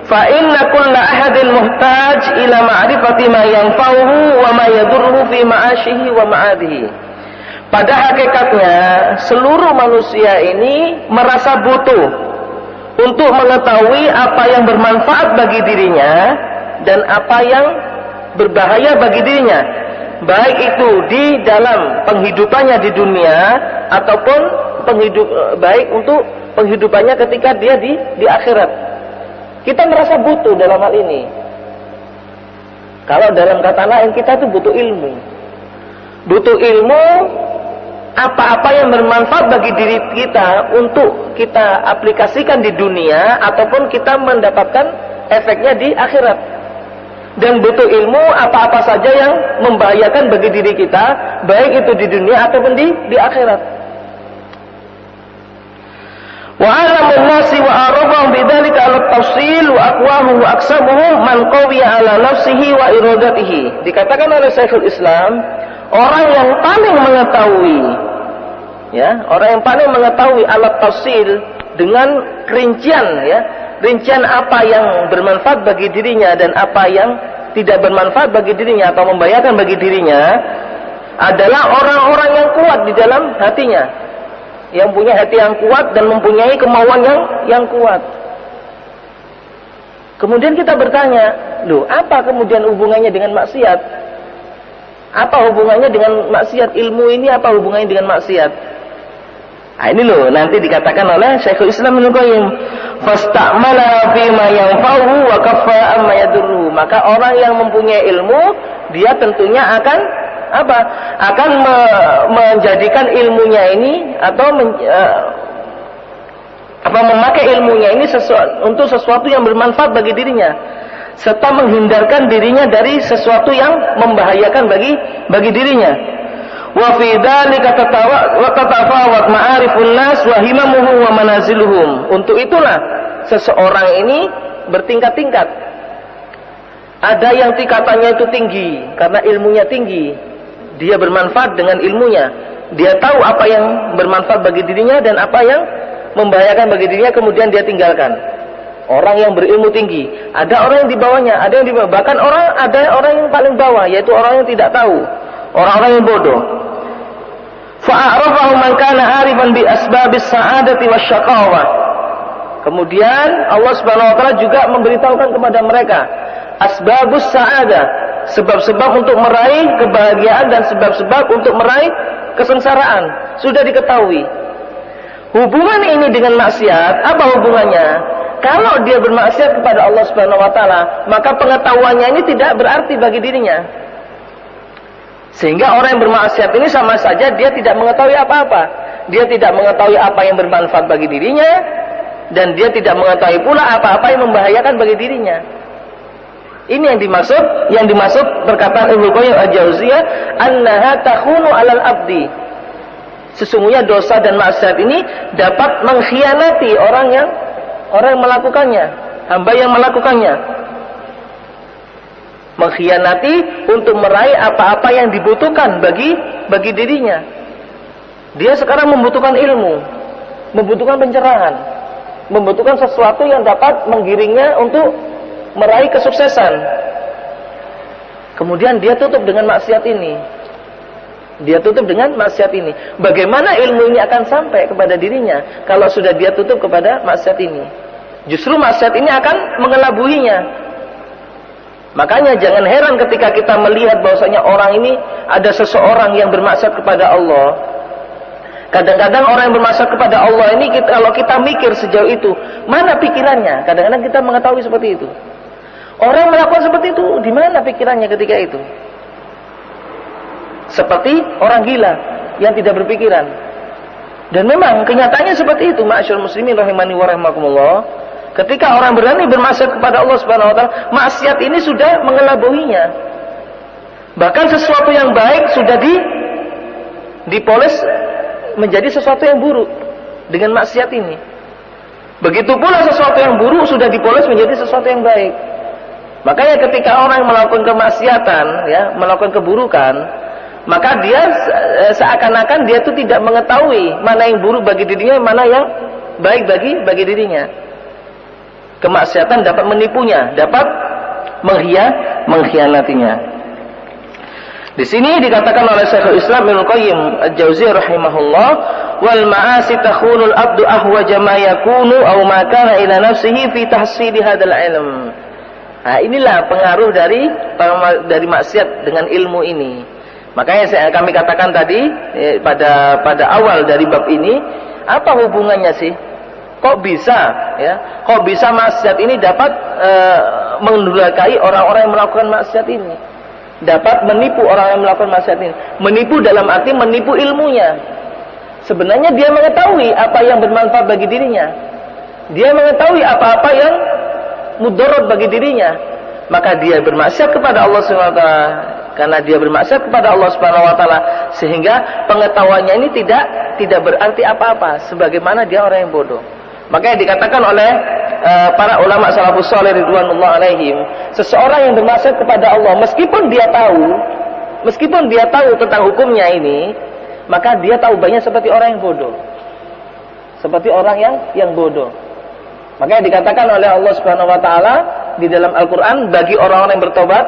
fa inna kulla ahadin muhtaj ila ma'rifati ma yanfa'uhu wa ma yadurruhu fi ma'ashihi wa ma'adihi. Pada hakikatnya seluruh manusia ini merasa butuh untuk mengetahui apa yang bermanfaat bagi dirinya dan apa yang berbahaya bagi dirinya, baik itu di dalam penghidupannya di dunia ataupun baik untuk penghidupannya ketika dia di akhirat. Kita merasa butuh dalam hal ini. Kalau dalam kata lain, kita tuh butuh ilmu. Butuh ilmu apa-apa yang bermanfaat bagi diri kita untuk kita aplikasikan di dunia ataupun kita mendapatkan efeknya di akhirat. Dan butuh ilmu apa-apa saja yang membahayakan bagi diri kita, baik itu di dunia ataupun di akhirat. Wa alamun nasi wa arabahum bidzalika ala tafsil wa aqwahu wa aksabuhu man qawiya ala nafsihi wa iradatihi. Dikatakan oleh Syekhul Islam, orang yang paling mengetahui, orang yang paling mengetahui alat tafsil dengan rincian, rincian apa yang bermanfaat bagi dirinya dan apa yang tidak bermanfaat bagi dirinya atau membahayakan bagi dirinya adalah orang-orang yang kuat di dalam hatinya, yang punya hati yang kuat dan mempunyai kemauan yang kuat. Kemudian kita bertanya, loh, apa kemudian hubungannya dengan maksiat? Apa hubungannya dengan maksiat? Ilmu ini apa hubungannya dengan maksiat? Nah, ini loh nanti dikatakan oleh Syekhul Islam Ibnu Qayyim, fastamala fi ma yanfa'uhu wa kaffa amma yadurru. Maka orang yang mempunyai ilmu, dia tentunya akan menjadikan ilmunya ini atau memakai ilmunya ini untuk sesuatu yang bermanfaat bagi dirinya, serta menghindarkan dirinya dari sesuatu yang membahayakan bagi dirinya. Wa fi dzalika tatafawat ma'arifun nas wa himamuhum wa manaziluhum. Untuk itulah seseorang ini bertingkat-tingkat. Ada yang tingkatannya itu tinggi karena ilmunya tinggi. Dia bermanfaat dengan ilmunya. Dia tahu apa yang bermanfaat bagi dirinya dan apa yang membahayakan bagi dirinya, kemudian dia tinggalkan. Orang yang berilmu tinggi. Ada orang yang di bawahnya, ada yang di bawah. Bahkan ada orang yang paling bawah, yaitu orang yang tidak tahu. Orang-orang yang bodoh. Fa'arafahu man kana arifan bi asbabis sa'adati wasyaqawah. Kemudian Allah Subhanahu wa taala juga memberitahukan kepada mereka asbabus sa'adah, sebab-sebab untuk meraih kebahagiaan dan sebab-sebab untuk meraih kesengsaraan. Sudah diketahui. Hubungan ini dengan maksiat, apa hubungannya? Kalau dia bermaksiat kepada Allah Subhanahu wa taala, maka pengetahuannya ini tidak berarti bagi dirinya. Sehingga orang yang bermaksiat ini sama saja dia tidak mengetahui apa-apa. Dia tidak mengetahui apa yang bermanfaat bagi dirinya, dan dia tidak mengetahui pula apa-apa yang membahayakan bagi dirinya. Ini yang dimaksud perkataan Ibnu Qayyim al-Jauziyah, annaha takhunu 'alal abdi. Sesungguhnya dosa dan maksiat ini dapat mengkhianati orang yang melakukannya, hamba yang melakukannya. Mengkhianati untuk meraih apa-apa yang dibutuhkan bagi dirinya. Dia sekarang membutuhkan ilmu, membutuhkan pencerahan, membutuhkan sesuatu yang dapat menggiringnya untuk meraih kesuksesan. Kemudian dia tutup dengan maksiat ini. Dia tutup dengan maksiat ini. Bagaimana ilmu ini akan sampai kepada dirinya kalau sudah dia tutup kepada maksiat ini? Justru maksiat ini akan mengelabuhinya. Makanya jangan heran ketika kita melihat bahwasanya orang ini ada seseorang yang bermaksiat kepada Allah. Kadang-kadang orang yang bermaksiat kepada Allah ini kalau kita mikir sejauh itu, mana pikirannya? Kadang-kadang kita mengetahui seperti itu. Orang melakukan seperti itu, di mana pikirannya ketika itu? Seperti orang gila yang tidak berpikiran. Dan memang kenyataannya seperti itu, ma'asyiral muslimin rahimani wa rahimakumullah. Ketika orang berani bermaksiat kepada Allah Subhanahu wa taala, maksiat ini sudah mengelabuhinya. Bahkan sesuatu yang baik sudah dipoles menjadi sesuatu yang buruk dengan maksiat ini. Begitu pula sesuatu yang buruk sudah dipoles menjadi sesuatu yang baik. Makanya ketika orang melakukan kemaksiatan, ya, melakukan keburukan, maka dia seakan-akan dia itu tidak mengetahui mana yang buruk bagi dirinya, mana yang baik bagi dirinya. Kemaksiatan dapat menipunya, dapat mengkhianatinya. Di sini dikatakan oleh Syekhul Islam Ibnu Qayyim Al-Jauziyah rahimahullah, wal ma'asi takhunul abdu ahwaja ma yakunu aw ma kana ila nafsihi fi tahsili hadzal ilm. Nah, inilah pengaruh dari maksiat dengan ilmu ini. Makanya kami katakan tadi pada awal dari bab ini, apa hubungannya sih? Kok bisa maksiat ini dapat mendurhakai orang-orang yang melakukan maksiat ini? Dapat menipu orang yang melakukan maksiat ini. Menipu dalam arti menipu ilmunya. Sebenarnya dia mengetahui apa yang bermanfaat bagi dirinya. Dia mengetahui apa-apa yang mudarat bagi dirinya. Maka dia bermaksiat kepada Allah Subhanahu wa taala. Karena dia bermaksiat kepada Allah Subhanahu wa taala, sehingga pengetahuannya ini tidak berarti apa-apa, sebagaimana dia orang yang bodoh. Makanya dikatakan oleh para ulama salafus saleh ridwanullah alaihim, seseorang yang bermaksiat kepada Allah meskipun dia tahu tentang hukumnya ini, maka dia tahu banyak seperti orang yang bodoh. Seperti orang yang bodoh. Makanya dikatakan oleh Allah Subhanahu wa taala di dalam Al-Qur'an, bagi orang-orang yang bertobat,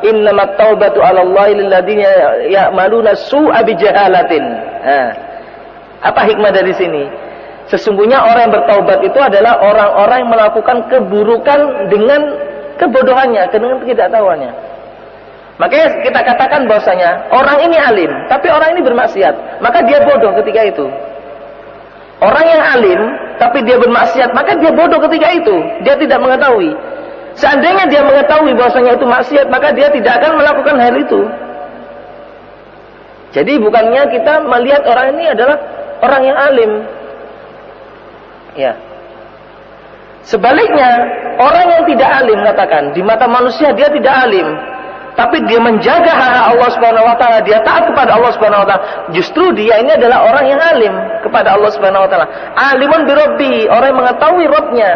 innamat taubatu 'alallahi lil ladzina ya'maluna su'a bijahalatin. Apa hikmah dari sini? Sesungguhnya orang yang bertaubat itu adalah orang-orang yang melakukan keburukan dengan kebodohannya, dengan ketidaktahuannya. Makanya kita katakan bahwasanya orang ini alim, tapi orang ini bermaksiat, maka dia bodoh ketika itu. Orang yang alim, tapi dia bermaksiat, maka dia bodoh ketika itu. Dia tidak mengetahui. Seandainya dia mengetahui bahwasanya itu maksiat, maka dia tidak akan melakukan hal itu. Jadi bukannya kita melihat orang ini adalah orang yang alim. Ya. Sebaliknya, orang yang tidak alim, katakan di mata manusia dia tidak alim, tapi dia menjaga hak Allah Subhanahu wa taala, dia taat kepada Allah Subhanahu wa taala. Justru dia ini adalah orang yang alim kepada Allah Subhanahu wa taala. Alimun bi rabbihi, orang yang mengetahui Rabbnya.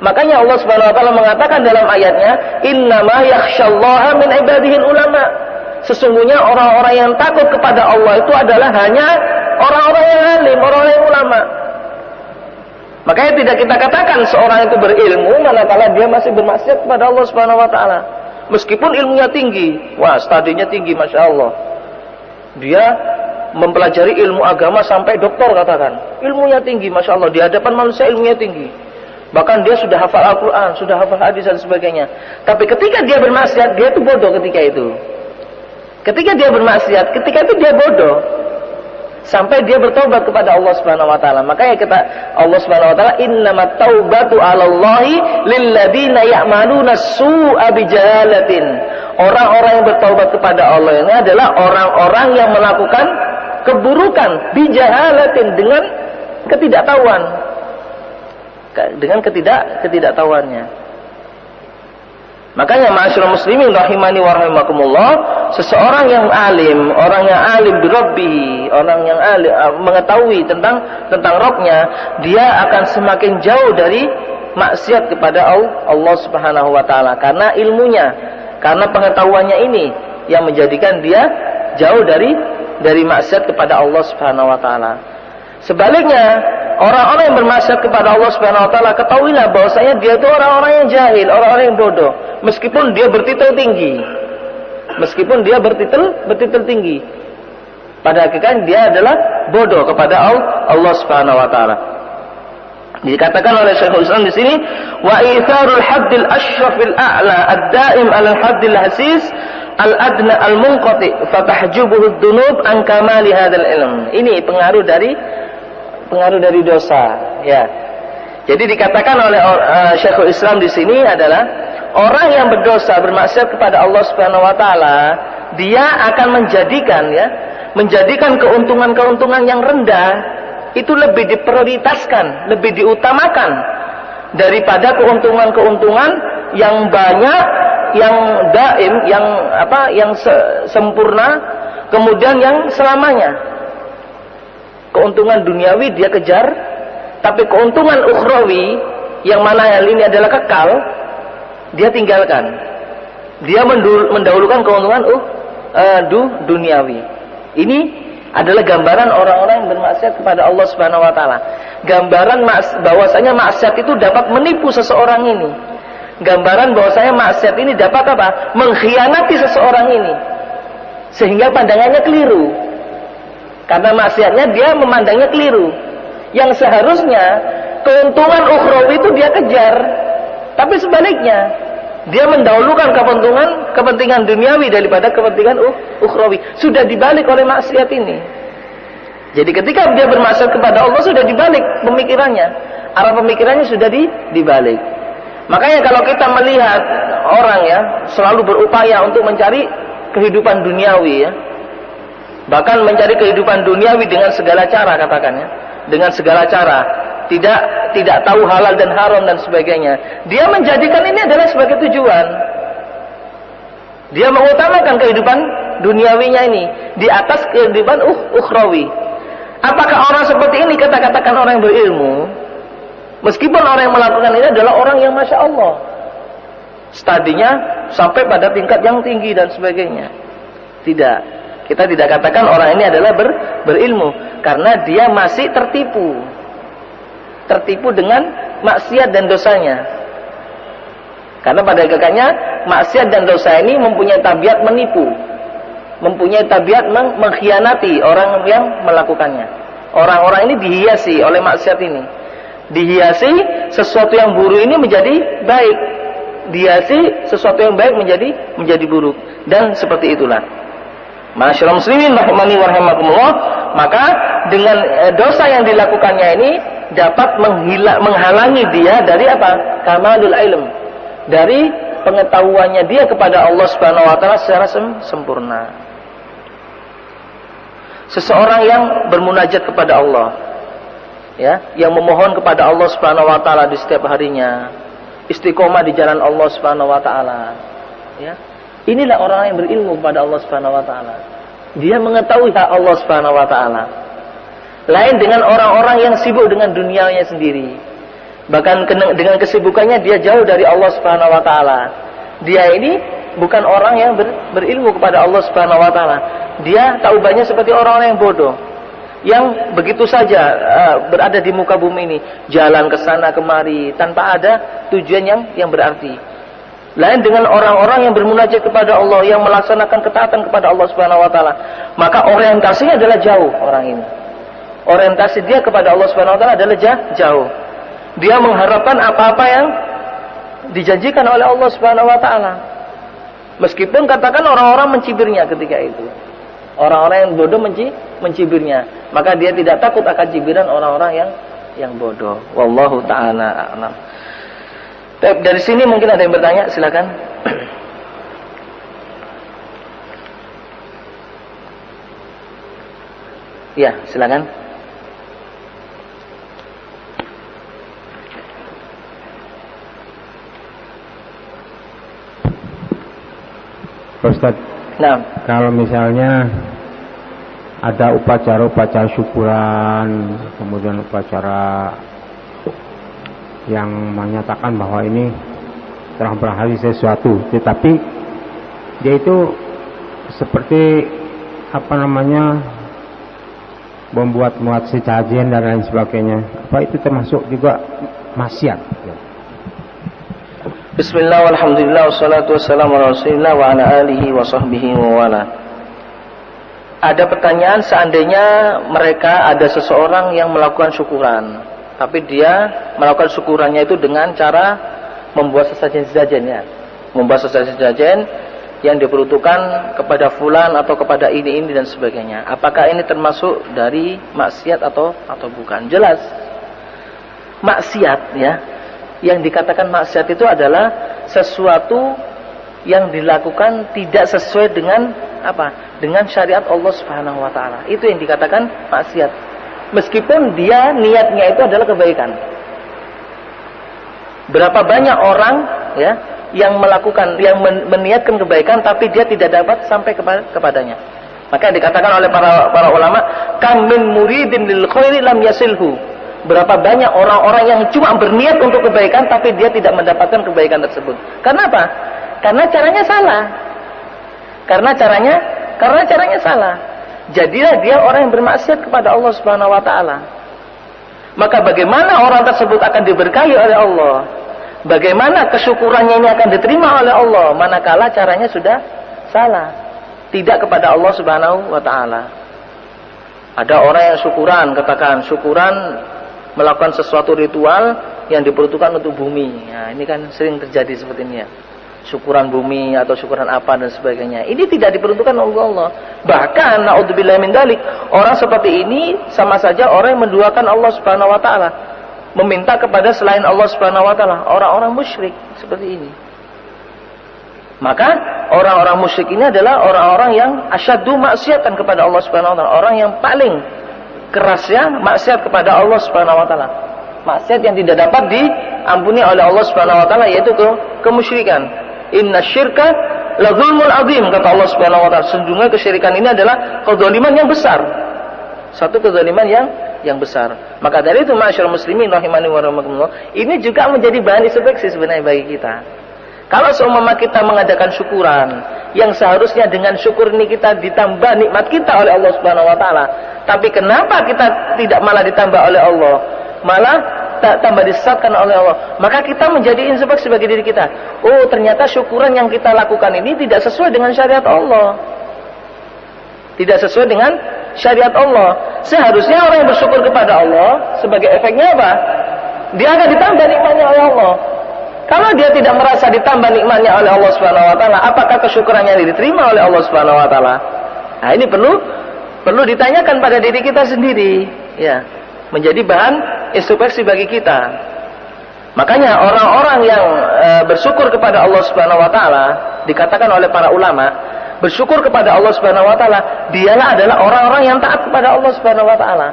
Makanya Allah Subhanahu wa taala mengatakan dalam ayatnya, "Innama yakhsyallaha min ibadihil ulama." Sesungguhnya orang-orang yang takut kepada Allah itu adalah hanya orang-orang yang alim, orang-orang yang ulama. Makanya tidak kita katakan seorang itu berilmu manakala dia masih bermaksiat kepada Allah Subhanahu wa taala. Meskipun ilmunya tinggi, wah studinya tinggi, masya Allah. Dia mempelajari ilmu agama sampai doktor, katakan. Ilmunya tinggi, masya Allah. Di hadapan manusia ilmunya tinggi. Bahkan dia sudah hafal Al-Quran, sudah hafal hadis dan sebagainya. Tapi ketika dia bermaksiat, dia itu bodoh ketika itu. Ketika dia bermaksiat, ketika itu dia bodoh. Sampai dia bertobat kepada Allah Subhanahu wa taala. Makanya kata Allah Subhanahu wa taala, innamat taubatu 'alallahi lilladzina ya'maluna su'a bijahalatin. Orang-orang yang bertaubat kepada Allah ini adalah orang-orang yang melakukan keburukan bijahalatin, dengan ketidaktahuan. Dengan ketidaktahuannya. Makanya ma'asyiral muslimin rahimani wa rahimakumullah, seseorang yang alim, orang yang alim bi rabbihi, orang yang alim mengetahui tentang Rabbnya, dia akan semakin jauh dari maksiat kepada Allah Subhanahu wa taala karena ilmunya, karena pengetahuannya ini yang menjadikan dia jauh dari maksiat kepada Allah Subhanahu wa taala. Sebaliknya, orang-orang yang bermaksiat kepada Allah Subhanahu wa taala, ketahuilah bahwasanya dia itu orang-orang yang jahil, orang-orang yang bodoh, meskipun dia bertitel tinggi. Meskipun dia bertitel tinggi. pada hakikatnya dia adalah bodoh kepada Allah Subhanahu wa taala. Dikatakan oleh Syekhul Islam di sini, wa itharul haddil asyrafil a'la ad-daim 'ala al-haddil hasis al-adna al-munqati fatahjubuhu ad-dunub an kamali hadzal ilm. Ini pengaruh dari dosa, ya. Jadi dikatakan oleh Syekhul Islam di sini adalah orang yang berdosa, bermaksiat kepada Allah Subhanahu wa taala, dia akan menjadikan keuntungan-keuntungan yang rendah itu lebih diprioritaskan, lebih diutamakan daripada keuntungan-keuntungan yang banyak, yang daim, yang sempurna, kemudian yang selamanya. Keuntungan duniawi dia kejar, tapi keuntungan ukhrawi yang mana hal ini adalah kekal, dia tinggalkan. Dia mendahulukan keuntungan duniawi. Ini adalah gambaran orang-orang yang bermaksiat kepada Allah Subhanahu wa taala. Gambaran bahwasanya maksiat itu dapat menipu seseorang ini. Gambaran bahwasanya maksiat ini dapat apa? Mengkhianati seseorang ini. Sehingga pandangannya keliru. Karena maksiatnya dia memandangnya keliru. Yang seharusnya keuntungan ukhrawi itu dia kejar. Tapi sebaliknya, dia mendahulukan kepentingan duniawi daripada kepentingan ukhrawi. Sudah dibalik oleh maksiat ini. Jadi ketika dia bermaksiat kepada Allah, sudah dibalik pemikirannya. Arah pemikirannya sudah dibalik. Makanya kalau kita melihat orang ya selalu berupaya untuk mencari kehidupan duniawi ya, bahkan mencari kehidupan duniawi dengan segala cara, katakannya, dengan segala cara, tidak tahu halal dan haram dan sebagainya. Dia menjadikan ini adalah sebagai tujuan. Dia mengutamakan kehidupan duniawinya ini di atas kehidupan ukhrawi. Apakah orang seperti ini kita katakan orang yang berilmu? Meskipun orang yang melakukan ini adalah orang yang Masya Allah, studinya sampai pada tingkat yang tinggi dan sebagainya. Tidak, kita tidak katakan orang ini adalah berilmu, karena dia masih tertipu dengan maksiat dan dosanya. Karena pada hakikatnya maksiat dan dosa ini mempunyai tabiat menipu, mempunyai tabiat mengkhianati orang yang melakukannya. Orang-orang ini dihiasi oleh maksiat ini. Dihiasi sesuatu yang buruk ini menjadi baik, dihiasi sesuatu yang baik menjadi buruk, dan seperti itulah. Masyaallah muslimin rahimani wa rahimakumullah, maka dengan dosa yang dilakukannya ini dapat menghalangi dia dari apa? Kamalul ilm, dari pengetahuannya dia kepada Allah Subhanahu wa taala secara sempurna. Seseorang yang bermunajat kepada Allah, ya, yang memohon kepada Allah Subhanahu wa taala di setiap harinya, istiqomah di jalan Allah Subhanahu wa taala, ya. Inilah orang yang berilmu kepada Allah Subhanahu wa taala. Dia mengetahui hak Allah Subhanahu wa taala. Lain dengan orang-orang yang sibuk dengan dunianya sendiri. Bahkan dengan kesibukannya dia jauh dari Allah Subhanahu wa taala. Dia ini bukan orang yang berilmu kepada Allah Subhanahu wa taala. Dia taubatnya seperti orang-orang yang bodoh, yang begitu saja berada di muka bumi ini, jalan ke sana kemari tanpa ada tujuan yang berarti. Lain dengan orang-orang yang bermunajat kepada Allah, yang melaksanakan ketaatan kepada Allah Subhanahu wa taala, maka orientasinya adalah jauh orang ini. Orientasi dia kepada Allah Subhanahu wa taala adalah jauh. Dia mengharapkan apa-apa yang dijanjikan oleh Allah Subhanahu wa taala. Meskipun katakan orang-orang mencibirnya ketika itu. Orang-orang yang bodoh mencibirnya, maka dia tidak takut akan cibiran orang-orang yang bodoh. Wallahu taala a'lam. Dari sini mungkin ada yang bertanya, silakan. Ya, silakan. Ustaz, nah, kalau misalnya ada upacara-upacara syukuran, kemudian upacara yang menyatakan bahwa ini telah berhasil sesuatu, tetapi dia itu seperti membuat sesajen dan lain sebagainya, apa itu termasuk juga maksiat? Bismillah walhamdulillah wassalatu wassalamu ala rasulillah wa ala alihi wa sahbihi wa wala. ada pertanyaan, seandainya mereka ada seseorang yang melakukan syukuran, tapi dia melakukan syukurannya itu dengan cara membuat sesajen-sesajen ya, membuat sesajen-sesajen yang diperuntukkan kepada fulan atau kepada ini dan sebagainya. Apakah ini termasuk dari maksiat atau bukan? Jelas maksiat ya. Yang dikatakan maksiat itu adalah sesuatu yang dilakukan tidak sesuai dengan apa? Dengan syariat Allah Subhanahu wa taala. Itu yang dikatakan maksiat. Meskipun dia niatnya itu adalah kebaikan. Berapa banyak orang ya yang melakukan, yang meniatkan kebaikan tapi dia tidak dapat sampai kepadanya. Maka dikatakan oleh para ulama, kam min muridin lil khairi lam yasilhu. Berapa banyak orang-orang yang cuma berniat untuk kebaikan tapi dia tidak mendapatkan kebaikan tersebut. Karena apa? Karena caranya salah. Karena caranya salah. Jadilah dia orang yang bermaksiat kepada Allah Subhanahu wa taala. Maka bagaimana orang tersebut akan diberkahi oleh Allah? Bagaimana kesyukurannya ini akan diterima oleh Allah manakala caranya sudah salah, tidak kepada Allah Subhanahu wa taala. Ada orang yang syukuran, katakan syukuran melakukan sesuatu ritual yang diperuntukkan untuk bumi. Nah, ini kan sering terjadi seperti ini ya. Syukuran bumi atau syukuran apa dan sebagainya. Ini tidak diperuntukkan oleh Allah. Bahkan naudzubillahi min dzalik, orang seperti ini sama saja orang yang menduakan Allah Subhanahu wa taala. Meminta kepada selain Allah Subhanahu wa taala, orang-orang musyrik seperti ini. Maka orang-orang musyrik ini adalah orang-orang yang asyaddu maksiatan kepada Allah Subhanahu wa taala, orang yang paling kerasnya maksiat kepada Allah Subhanahu wa taala. Maksiat yang tidak dapat diampuni oleh Allah Subhanahu wa taala, yaitu kemusyrikan. Innasyirka la zulmul azim, kata Allah Subhanahu wa taala. Sesungguhnya kesyirikan ini adalah kezaliman yang besar. Satu kezaliman yang besar. Maka dari itu ma'asyiral muslimin rahimani wa rahimakumullah, ini juga menjadi bahan introspeksi sebenarnya bagi kita. Kalau seumpama kita mengadakan syukuran yang seharusnya dengan syukur ini kita ditambah nikmat kita oleh Allah Subhanahu wa taala, tapi kenapa kita tidak malah ditambah oleh Allah, malah tambah disesatkan oleh Allah? Maka kita menjadi introspeksi bagi diri kita. Oh, ternyata syukuran yang kita lakukan ini tidak sesuai dengan syariat Allah. Tidak sesuai dengan syariat Allah. Seharusnya orang yang bersyukur kepada Allah, sebagai efeknya apa? Dia akan ditambah nikmatnya oleh Allah. Kalau dia tidak merasa ditambah nikmatnya oleh Allah Subhanahu wa taala, apakah kesyukurannya diterima oleh Allah Subhanahu wa taala? Nah, ini perlu ditanyakan pada diri kita sendiri, ya. Menjadi bahan introspeksi bagi kita. Makanya orang-orang yang bersyukur kepada Allah Subhanahu wa taala, dikatakan oleh para ulama, bersyukur kepada Allah Subhanahu wa taala, dialah adalah orang-orang yang taat kepada Allah Subhanahu wa taala.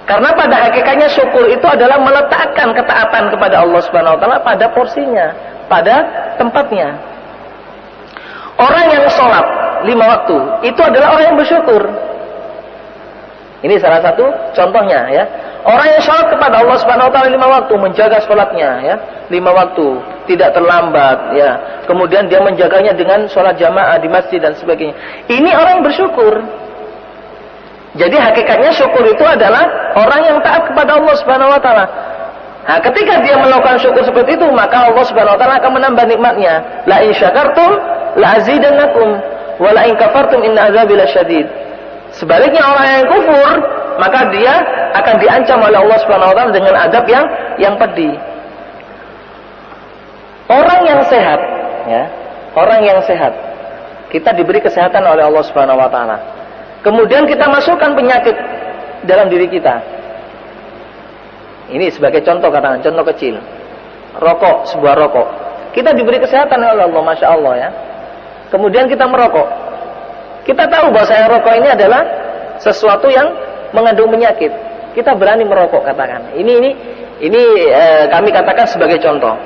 Karena pada hakikatnya syukur itu adalah meletakkan ketaatan kepada Allah Subhanahu wa taala pada porsinya, pada tempatnya. Orang yang sholat 5 waktu itu adalah orang yang bersyukur. Ini salah satu contohnya ya. Orang yang sholat kepada Allah Subhanahu wa taala 5 waktu, menjaga sholatnya ya, 5 waktu, tidak terlambat ya. Kemudian dia menjaganya dengan sholat jamaah di masjid dan sebagainya. Ini orang yang bersyukur. Jadi hakikatnya syukur itu adalah orang yang taat kepada Allah Subhanahu wa taala. Nah, ketika dia melakukan syukur seperti itu, maka Allah Subhanahu wa taala akan menambah nikmatnya. La in syakartum la azidannakum wa la in kafartum inna azabi lasyadid. Sebaliknya orang yang kufur, maka dia akan diancam oleh Allah Subhanahu wa taala dengan adab yang pedih. Orang yang sehat, ya, orang yang sehat, kita diberi kesehatan oleh Allah Subhanahu wa taala. Kemudian kita masukkan penyakit dalam diri kita. Ini sebagai contoh, katakan contoh kecil. Rokok, sebuah rokok. Kita diberi kesehatan oleh Allah, Masya Allah ya. Kemudian kita merokok. Kita tahu bahwa rokok ini adalah sesuatu yang mengandung penyakit. Kita berani merokok, katakan. Ini kami katakan sebagai contoh.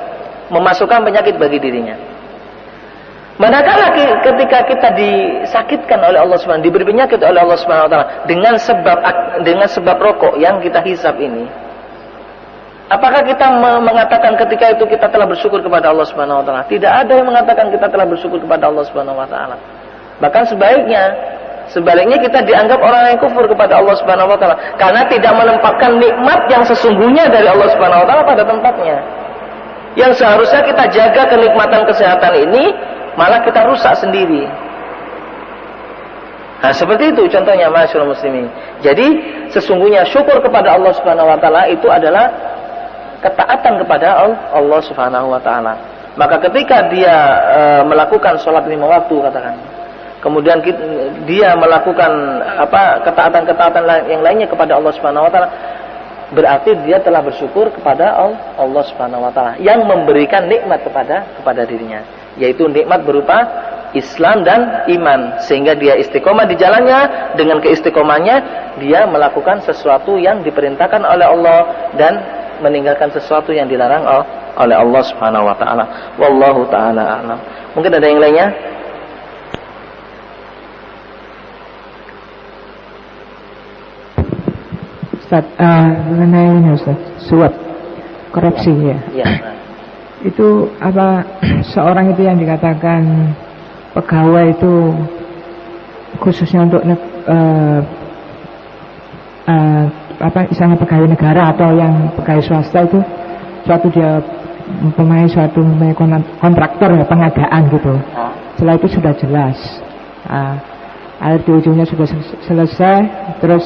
Memasukkan penyakit bagi dirinya. Manakala ketika kita disakitkan oleh Allah Subhanahu, diberi penyakit oleh Allah Subhanahu wa taala dengan sebab rokok yang kita hisap ini, apakah kita mengatakan ketika itu kita telah bersyukur kepada Allah Subhanahu wa taala? Tidak ada yang mengatakan kita telah bersyukur kepada Allah Subhanahu wa taala. Bahkan sebaliknya kita dianggap orang yang kufur kepada Allah Subhanahu wa taala karena tidak menempatkan nikmat yang sesungguhnya dari Allah Subhanahu wa taala pada tempatnya. Yang seharusnya kita jaga kenikmatan kesehatan ini, malah kita rusak sendiri. Nah, seperti itu contohnya masyaallah muslimin. Jadi sesungguhnya syukur kepada Allah Subhanahu wa taala itu adalah ketaatan kepada Allah Subhanahu wa taala. Maka ketika dia melakukan sholat 5 waktu katakan, kemudian dia melakukan ketaatan-ketaatan yang lainnya kepada Allah Subhanahu wa taala, berarti dia telah bersyukur kepada Allah Subhanahu wa taala yang memberikan nikmat kepada dirinya, yaitu nikmat berupa Islam dan iman, sehingga dia istiqomah di jalannya. Dengan keistiqomahnya dia melakukan sesuatu yang diperintahkan oleh Allah dan meninggalkan sesuatu yang dilarang oleh Allah Subhanahu wa taala. Wallahu taala a'lam. Mungkin ada yang lainnya? Ustaz, mengenai ini Ustaz, suap korupsi ya. Ya. Itu apa seorang itu yang dikatakan pegawai itu khususnya untuk misalnya pegawai negara atau yang pegawai swasta itu dia suatu kontraktor ya, pengadaan gitu. Setelah itu sudah jelas, akhir di ujungnya sudah selesai, terus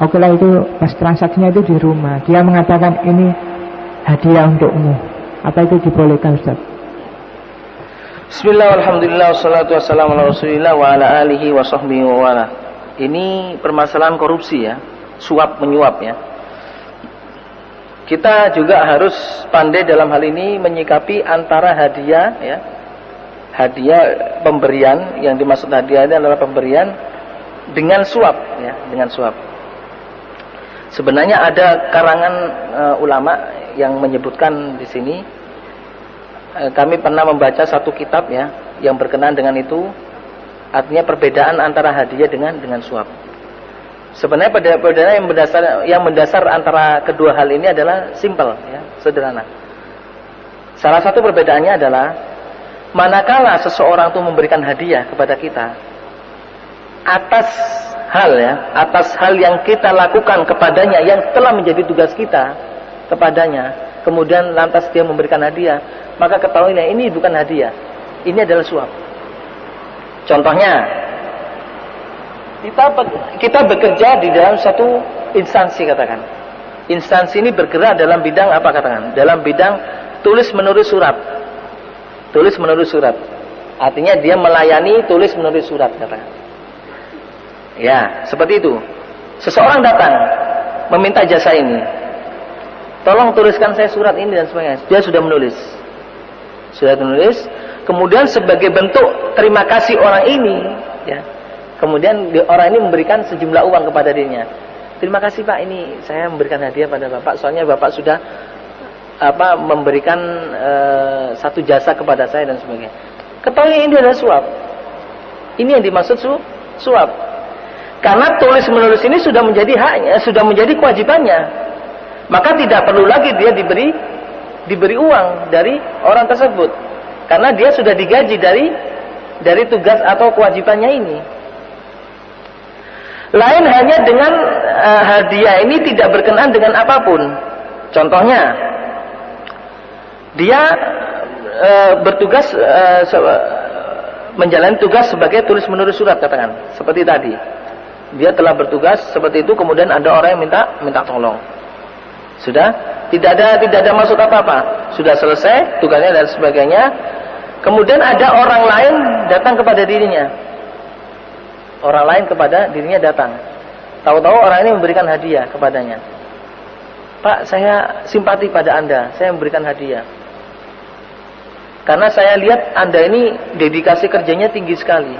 oke lah itu pas transaksinya itu di rumah dia mengatakan ini hadiah untukmu, apa itu dibolehkan Ustaz? Bismillah, alhamdulillah, wassalatu wassalamu ala rasulillah wa ala alihi wa sahbihi wa wala. Ini permasalahan korupsi ya, suap menyuap ya. Kita juga harus pandai dalam hal ini menyikapi antara hadiah ya, hadiah pemberian, yang dimaksud hadiah ini adalah pemberian, dengan suap ya, dengan suap. Sebenarnya ada karangan ulama yang menyebutkan di sini. Kami pernah membaca satu kitab ya yang berkenaan dengan itu, artinya perbedaan antara hadiah dengan suap. Sebenarnya perbedaan yang mendasar antara kedua hal ini adalah simpel ya, sederhana. Salah satu perbedaannya adalah manakala seseorang itu memberikan hadiah kepada kita atas hal yang kita lakukan kepadanya, yang telah menjadi tugas kita kepadanya, kemudian lantas dia memberikan hadiah, maka ketahuilah ini bukan hadiah, ini adalah suap. Contohnya, kita bekerja di dalam satu instansi katakan. Instansi ini bergerak dalam bidang apa katakan? Dalam bidang tulis menulis surat. Tulis menulis surat. Artinya dia melayani tulis menulis surat katakan. Ya, seperti itu. Seseorang datang meminta jasa ini. Tolong tuliskan saya surat ini dan sebagainya. Dia sudah menulis. Kemudian sebagai bentuk terima kasih orang ini, ya. Kemudian orang ini memberikan sejumlah uang kepada dirinya. Terima kasih Pak, ini saya memberikan hadiah pada Bapak. Soalnya Bapak sudah memberikan satu jasa kepada saya dan sebagainya. Ketahui ini adalah suap. Ini yang dimaksud suap. Karena tulis menulis ini sudah menjadi haknya, sudah menjadi kewajibannya. Maka tidak perlu lagi dia diberi uang dari orang tersebut, karena dia sudah digaji dari tugas atau kewajibannya ini. Lain hanya dengan hadiah ini tidak berkenaan dengan apapun. Contohnya, dia bertugas menjalani tugas sebagai tulis menulis surat katakan, seperti tadi. Dia telah bertugas seperti itu, kemudian ada orang yang minta tolong. Sudah tidak ada maksud apa-apa, sudah selesai tugasnya dan sebagainya. Kemudian ada orang lain datang kepada dirinya. Orang lain kepada dirinya datang. Tahu-tahu orang ini memberikan hadiah kepadanya. Pak, saya simpati pada Anda, saya memberikan hadiah. Karena saya lihat Anda ini dedikasi kerjanya tinggi sekali.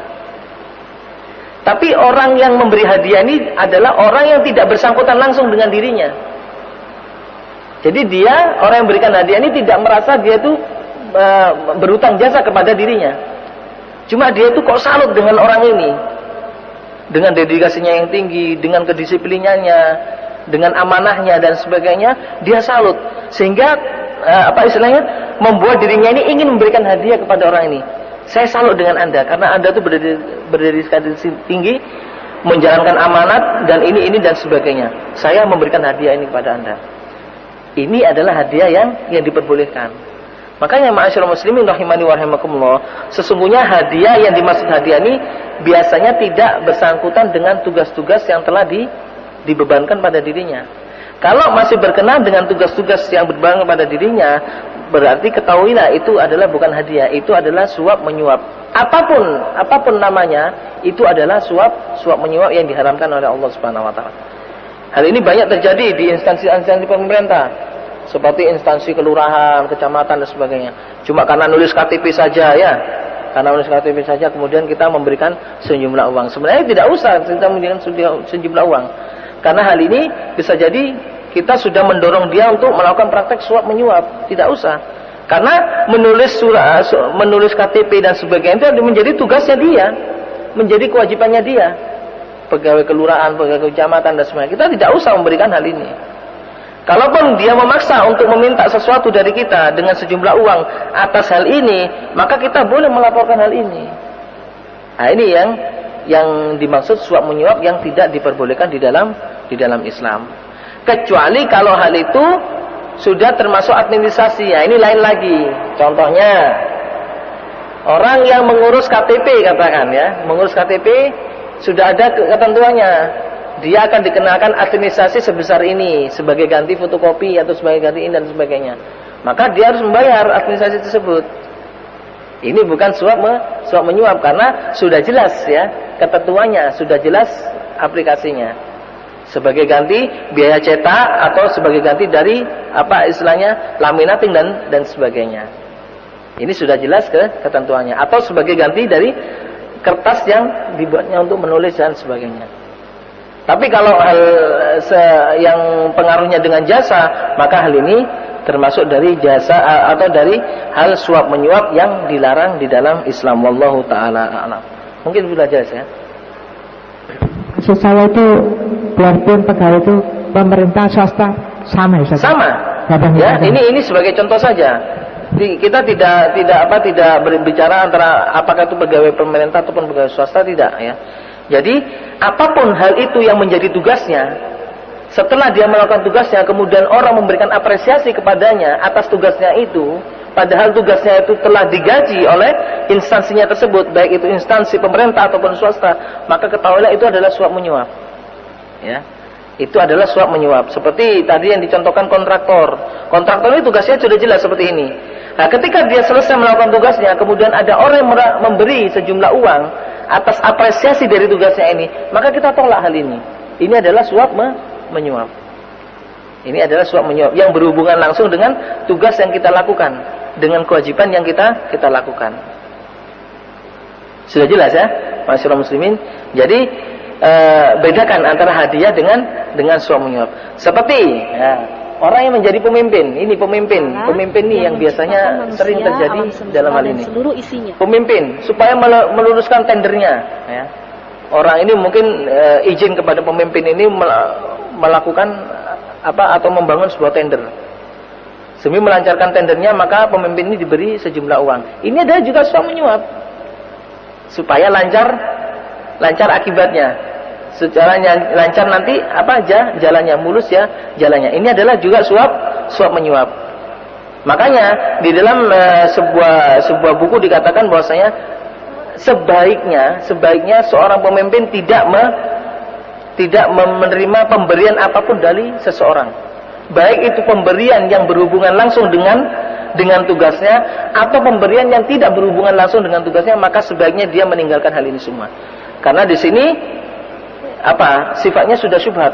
Tapi orang yang memberi hadiah ini adalah orang yang tidak bersangkutan langsung dengan dirinya. Jadi dia, orang yang memberikan hadiah ini tidak merasa dia itu berutang jasa kepada dirinya. Cuma dia itu kok salut dengan orang ini, dengan dedikasinya yang tinggi, dengan kedisiplinannya, dengan amanahnya dan sebagainya, dia salut. Sehingga membuat dirinya ini ingin memberikan hadiah kepada orang ini. Saya salut dengan Anda karena Anda itu berdedikasi tinggi, menjalankan amanat dan ini dan sebagainya. Saya memberikan hadiah ini kepada Anda. Ini adalah hadiah yang diperbolehkan. Makanya ma'asyiral muslimin rahimani wa rahimakumullah, sesungguhnya hadiah yang dimaksud hadiah ini biasanya tidak bersangkutan dengan tugas-tugas yang telah dibebankan pada dirinya. Kalau masih berkenaan dengan tugas-tugas yang berbeban pada dirinya, berarti ketahuilah itu adalah bukan hadiah, itu adalah suap menyuap. Apapun namanya, itu adalah suap menyuap yang diharamkan oleh Allah Subhanahu wa taala. Hal ini banyak terjadi di instansi-instansi pemerintah, seperti instansi kelurahan, kecamatan dan sebagainya. Cuma karena nulis KTP saja ya. Karena nulis KTP saja kemudian kita memberikan sejumlah uang. Sebenarnya tidak usah kita memberikan sejumlah uang. Karena hal ini bisa jadi kita sudah mendorong dia untuk melakukan praktek suap menyuap. Tidak usah. Karena menulis KTP dan sebagainya itu menjadi tugasnya dia, menjadi kewajibannya dia. Pegawai kelurahan, pegawai kecamatan dan sebagainya. Kita tidak usah memberikan hal ini. Kalaupun dia memaksa untuk meminta sesuatu dari kita dengan sejumlah uang atas hal ini, maka kita boleh melaporkan hal ini. Nah, ini yang dimaksud suap menyuap yang tidak diperbolehkan di dalam Islam. Kecuali kalau hal itu sudah termasuk administrasi. Ya, ini lain lagi. Contohnya, orang yang mengurus KTP katakan ya, mengurus KTP sudah ada ketentuannya. Dia akan dikenakan administrasi sebesar ini sebagai ganti fotokopi atau sebagai ganti ini dan sebagainya. Maka dia harus membayar administrasi tersebut. Ini bukan suap menyuap karena sudah jelas ya ketentuannya, sudah jelas aplikasinya. Sebagai ganti biaya cetak atau sebagai ganti dari apa istilahnya laminating dan sebagainya. Ini sudah jelas ketentuannya, atau sebagai ganti dari kertas yang dibuatnya untuk menulis dan sebagainya. Tapi kalau hal yang pengaruhnya dengan jasa, maka hal ini termasuk dari jasa atau dari hal suap menyuap yang dilarang di dalam Islam. Wallahu taala a'lam. Mungkin sudah jelas ya. Maksud saya itu biarpun pegawai itu pemerintah swasta sama ya. Sama. Ya, ini sebagai contoh saja. Kita tidak berbicara antara apakah itu pegawai pemerintah ataupun pegawai swasta, tidak ya. Jadi apapun hal itu yang menjadi tugasnya, setelah dia melakukan tugasnya kemudian orang memberikan apresiasi kepadanya atas tugasnya itu, padahal tugasnya itu telah digaji oleh instansinya tersebut, baik itu instansi pemerintah ataupun swasta, maka ketahuilah itu adalah suap menyuap. Ya. Itu adalah suap menyuap. Seperti tadi yang dicontohkan kontraktor. Kontraktor ini tugasnya sudah jelas seperti ini. Nah, ketika dia selesai melakukan tugasnya, kemudian ada orang yang memberi sejumlah uang atas apresiasi dari tugasnya ini, maka kita tolak hal ini. Ini adalah suap menyuap. Ini adalah suap menyuap yang berhubungan langsung dengan tugas yang kita lakukan, dengan kewajiban yang kita lakukan. Sudah jelas ya, masyarakat muslimin. Jadi bedakan antara hadiah dengan suap menyuap. Seperti ya, orang yang menjadi pemimpin, ini pemimpin ini yang biasanya sering terjadi dalam hal ini. Pemimpin supaya meluruskan tendernya, ya. Orang ini mungkin izin kepada pemimpin ini melakukan apa atau membangun sebuah tender. Demi melancarkan tendernya, maka pemimpin ini diberi sejumlah uang. Ini adalah juga suap menyuap supaya lancar akibatnya. Secara lancar nanti apa aja jalannya, mulus ya jalannya. Ini adalah juga suap menyuap. Makanya di dalam sebuah buku dikatakan bahwasanya sebaiknya seorang pemimpin tidak menerima pemberian apapun dari seseorang. Baik itu pemberian yang berhubungan langsung dengan tugasnya atau pemberian yang tidak berhubungan langsung dengan tugasnya, maka sebaiknya dia meninggalkan hal ini semua. Karena di sini sifatnya sudah syubhat.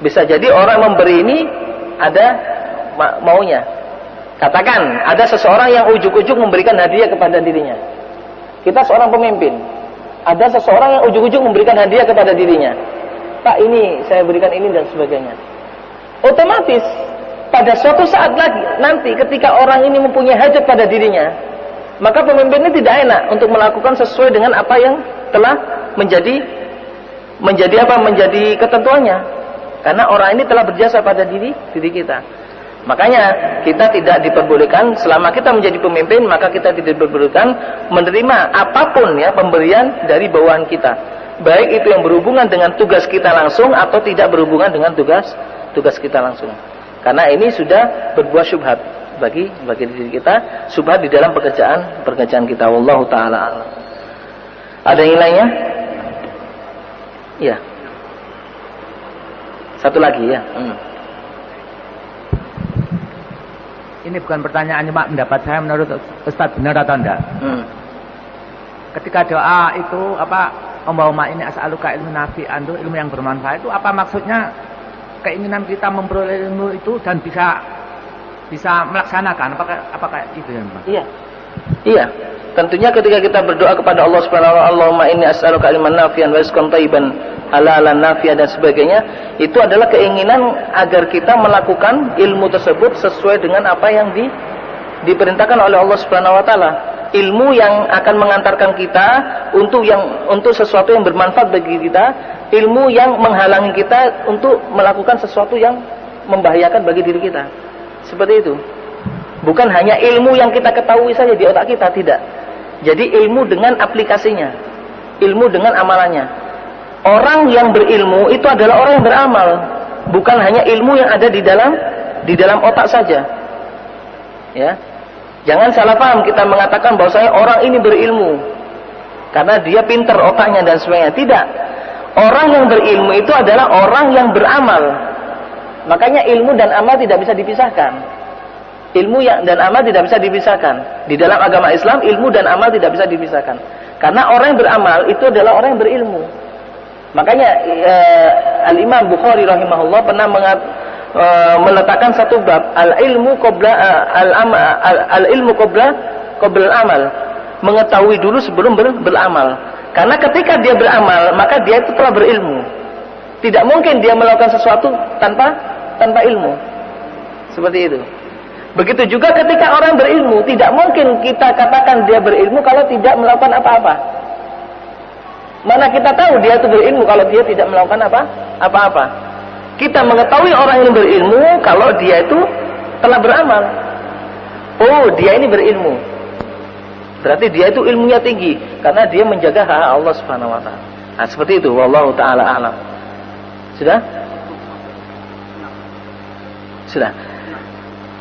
Bisa jadi orang memberi ini ada maunya. Katakan ada seseorang yang ujuk-ujuk memberikan hadiah kepada dirinya. Kita seorang pemimpin, ada seseorang yang ujuk-ujuk memberikan hadiah kepada dirinya. Pak, ini saya berikan ini dan sebagainya. Otomatis pada suatu saat lagi nanti ketika orang ini mempunyai hajat pada dirinya, maka pemimpin ini tidak enak untuk melakukan sesuai dengan apa yang telah menjadi ketentuannya, karena orang ini telah berjasa pada diri kita. Makanya kita tidak diperbolehkan selama kita menjadi pemimpin, maka kita tidak diperbolehkan menerima apapun ya pemberian dari bawahan kita, baik itu yang berhubungan dengan tugas kita langsung atau tidak berhubungan dengan tugas kita langsung, karena ini sudah berbuah syubhat. bagi diri kita, subhat di dalam pekerjaan kita. Wallahu taala a'lam. Ada yang lainnya? Iya. Satu lagi ya. Ini bukan pertanyaan, cuma pendapat saya menurut Ustaz benar atau enggak. Ketika doa itu Allahumma inni as'aluka ilmu nafi'an, ilmu yang bermanfaat, itu apa maksudnya? Keinginan kita memperoleh ilmu itu dan bisa melaksanakan, apakah itu ya, Pak? Iya. Tentunya ketika kita berdoa kepada Allah Subhanahu wa taala, Allahumma inni as'aluka ilman nafi'an wa rizqan thayyiban halalan nafi'an dan sebagainya, itu adalah keinginan agar kita melakukan ilmu tersebut sesuai dengan apa yang diperintahkan oleh Allah Subhanahu wa taala. Ilmu yang akan mengantarkan kita untuk sesuatu yang bermanfaat bagi kita, ilmu yang menghalangi kita untuk melakukan sesuatu yang membahayakan bagi diri kita. Seperti itu. Bukan hanya ilmu yang kita ketahui saja di otak kita, tidak. Jadi ilmu dengan aplikasinya, ilmu dengan amalannya. Orang yang berilmu itu adalah orang yang beramal, bukan hanya ilmu yang ada di dalam otak saja. Ya. Jangan salah paham kita mengatakan bahwasanya orang ini berilmu karena dia pintar otaknya dan sebagainya. Tidak. Orang yang berilmu itu adalah orang yang beramal. Makanya ilmu dan amal tidak bisa dipisahkan. Ilmu dan amal tidak bisa dipisahkan. Di dalam agama Islam, ilmu dan amal tidak bisa dipisahkan. Karena orang yang beramal itu adalah orang yang berilmu. Makanya Al-Imam Bukhari rahimahullah pernah meletakkan satu bab al-ilmu qabla al-ilmu qabla al-amal. Mengetahui dulu sebelum beramal. Karena ketika dia beramal, maka dia itu telah berilmu. Tidak mungkin dia melakukan sesuatu tanpa ilmu. Seperti itu. Begitu juga ketika orang berilmu, tidak mungkin kita katakan dia berilmu kalau tidak melakukan apa-apa. Mana kita tahu dia itu berilmu kalau dia tidak melakukan apa-apa. Kita mengetahui orang yang berilmu kalau dia itu telah beramal. Oh, dia ini berilmu. Berarti dia itu ilmunya tinggi karena dia menjaga hak Allah Subhanahu wa taala. Nah, seperti itu, wallahu taala a'lam. Sudah?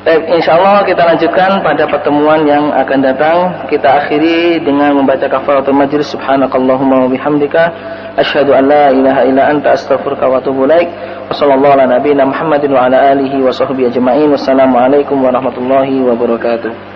Insyaallah kita lanjutkan pada pertemuan yang akan datang. Kita akhiri dengan membaca kafaratul majlis. Subhanakallahumma wa bihamdika asyhadu an la ilaha illa anta astaghfiruka wa atubu ilaik. Wassallallahu ala nabiyyina Muhammadin wa ala alihi wa sahbihi ajma'in. Wassalamu alaikum warahmatullahi wabarakatuh.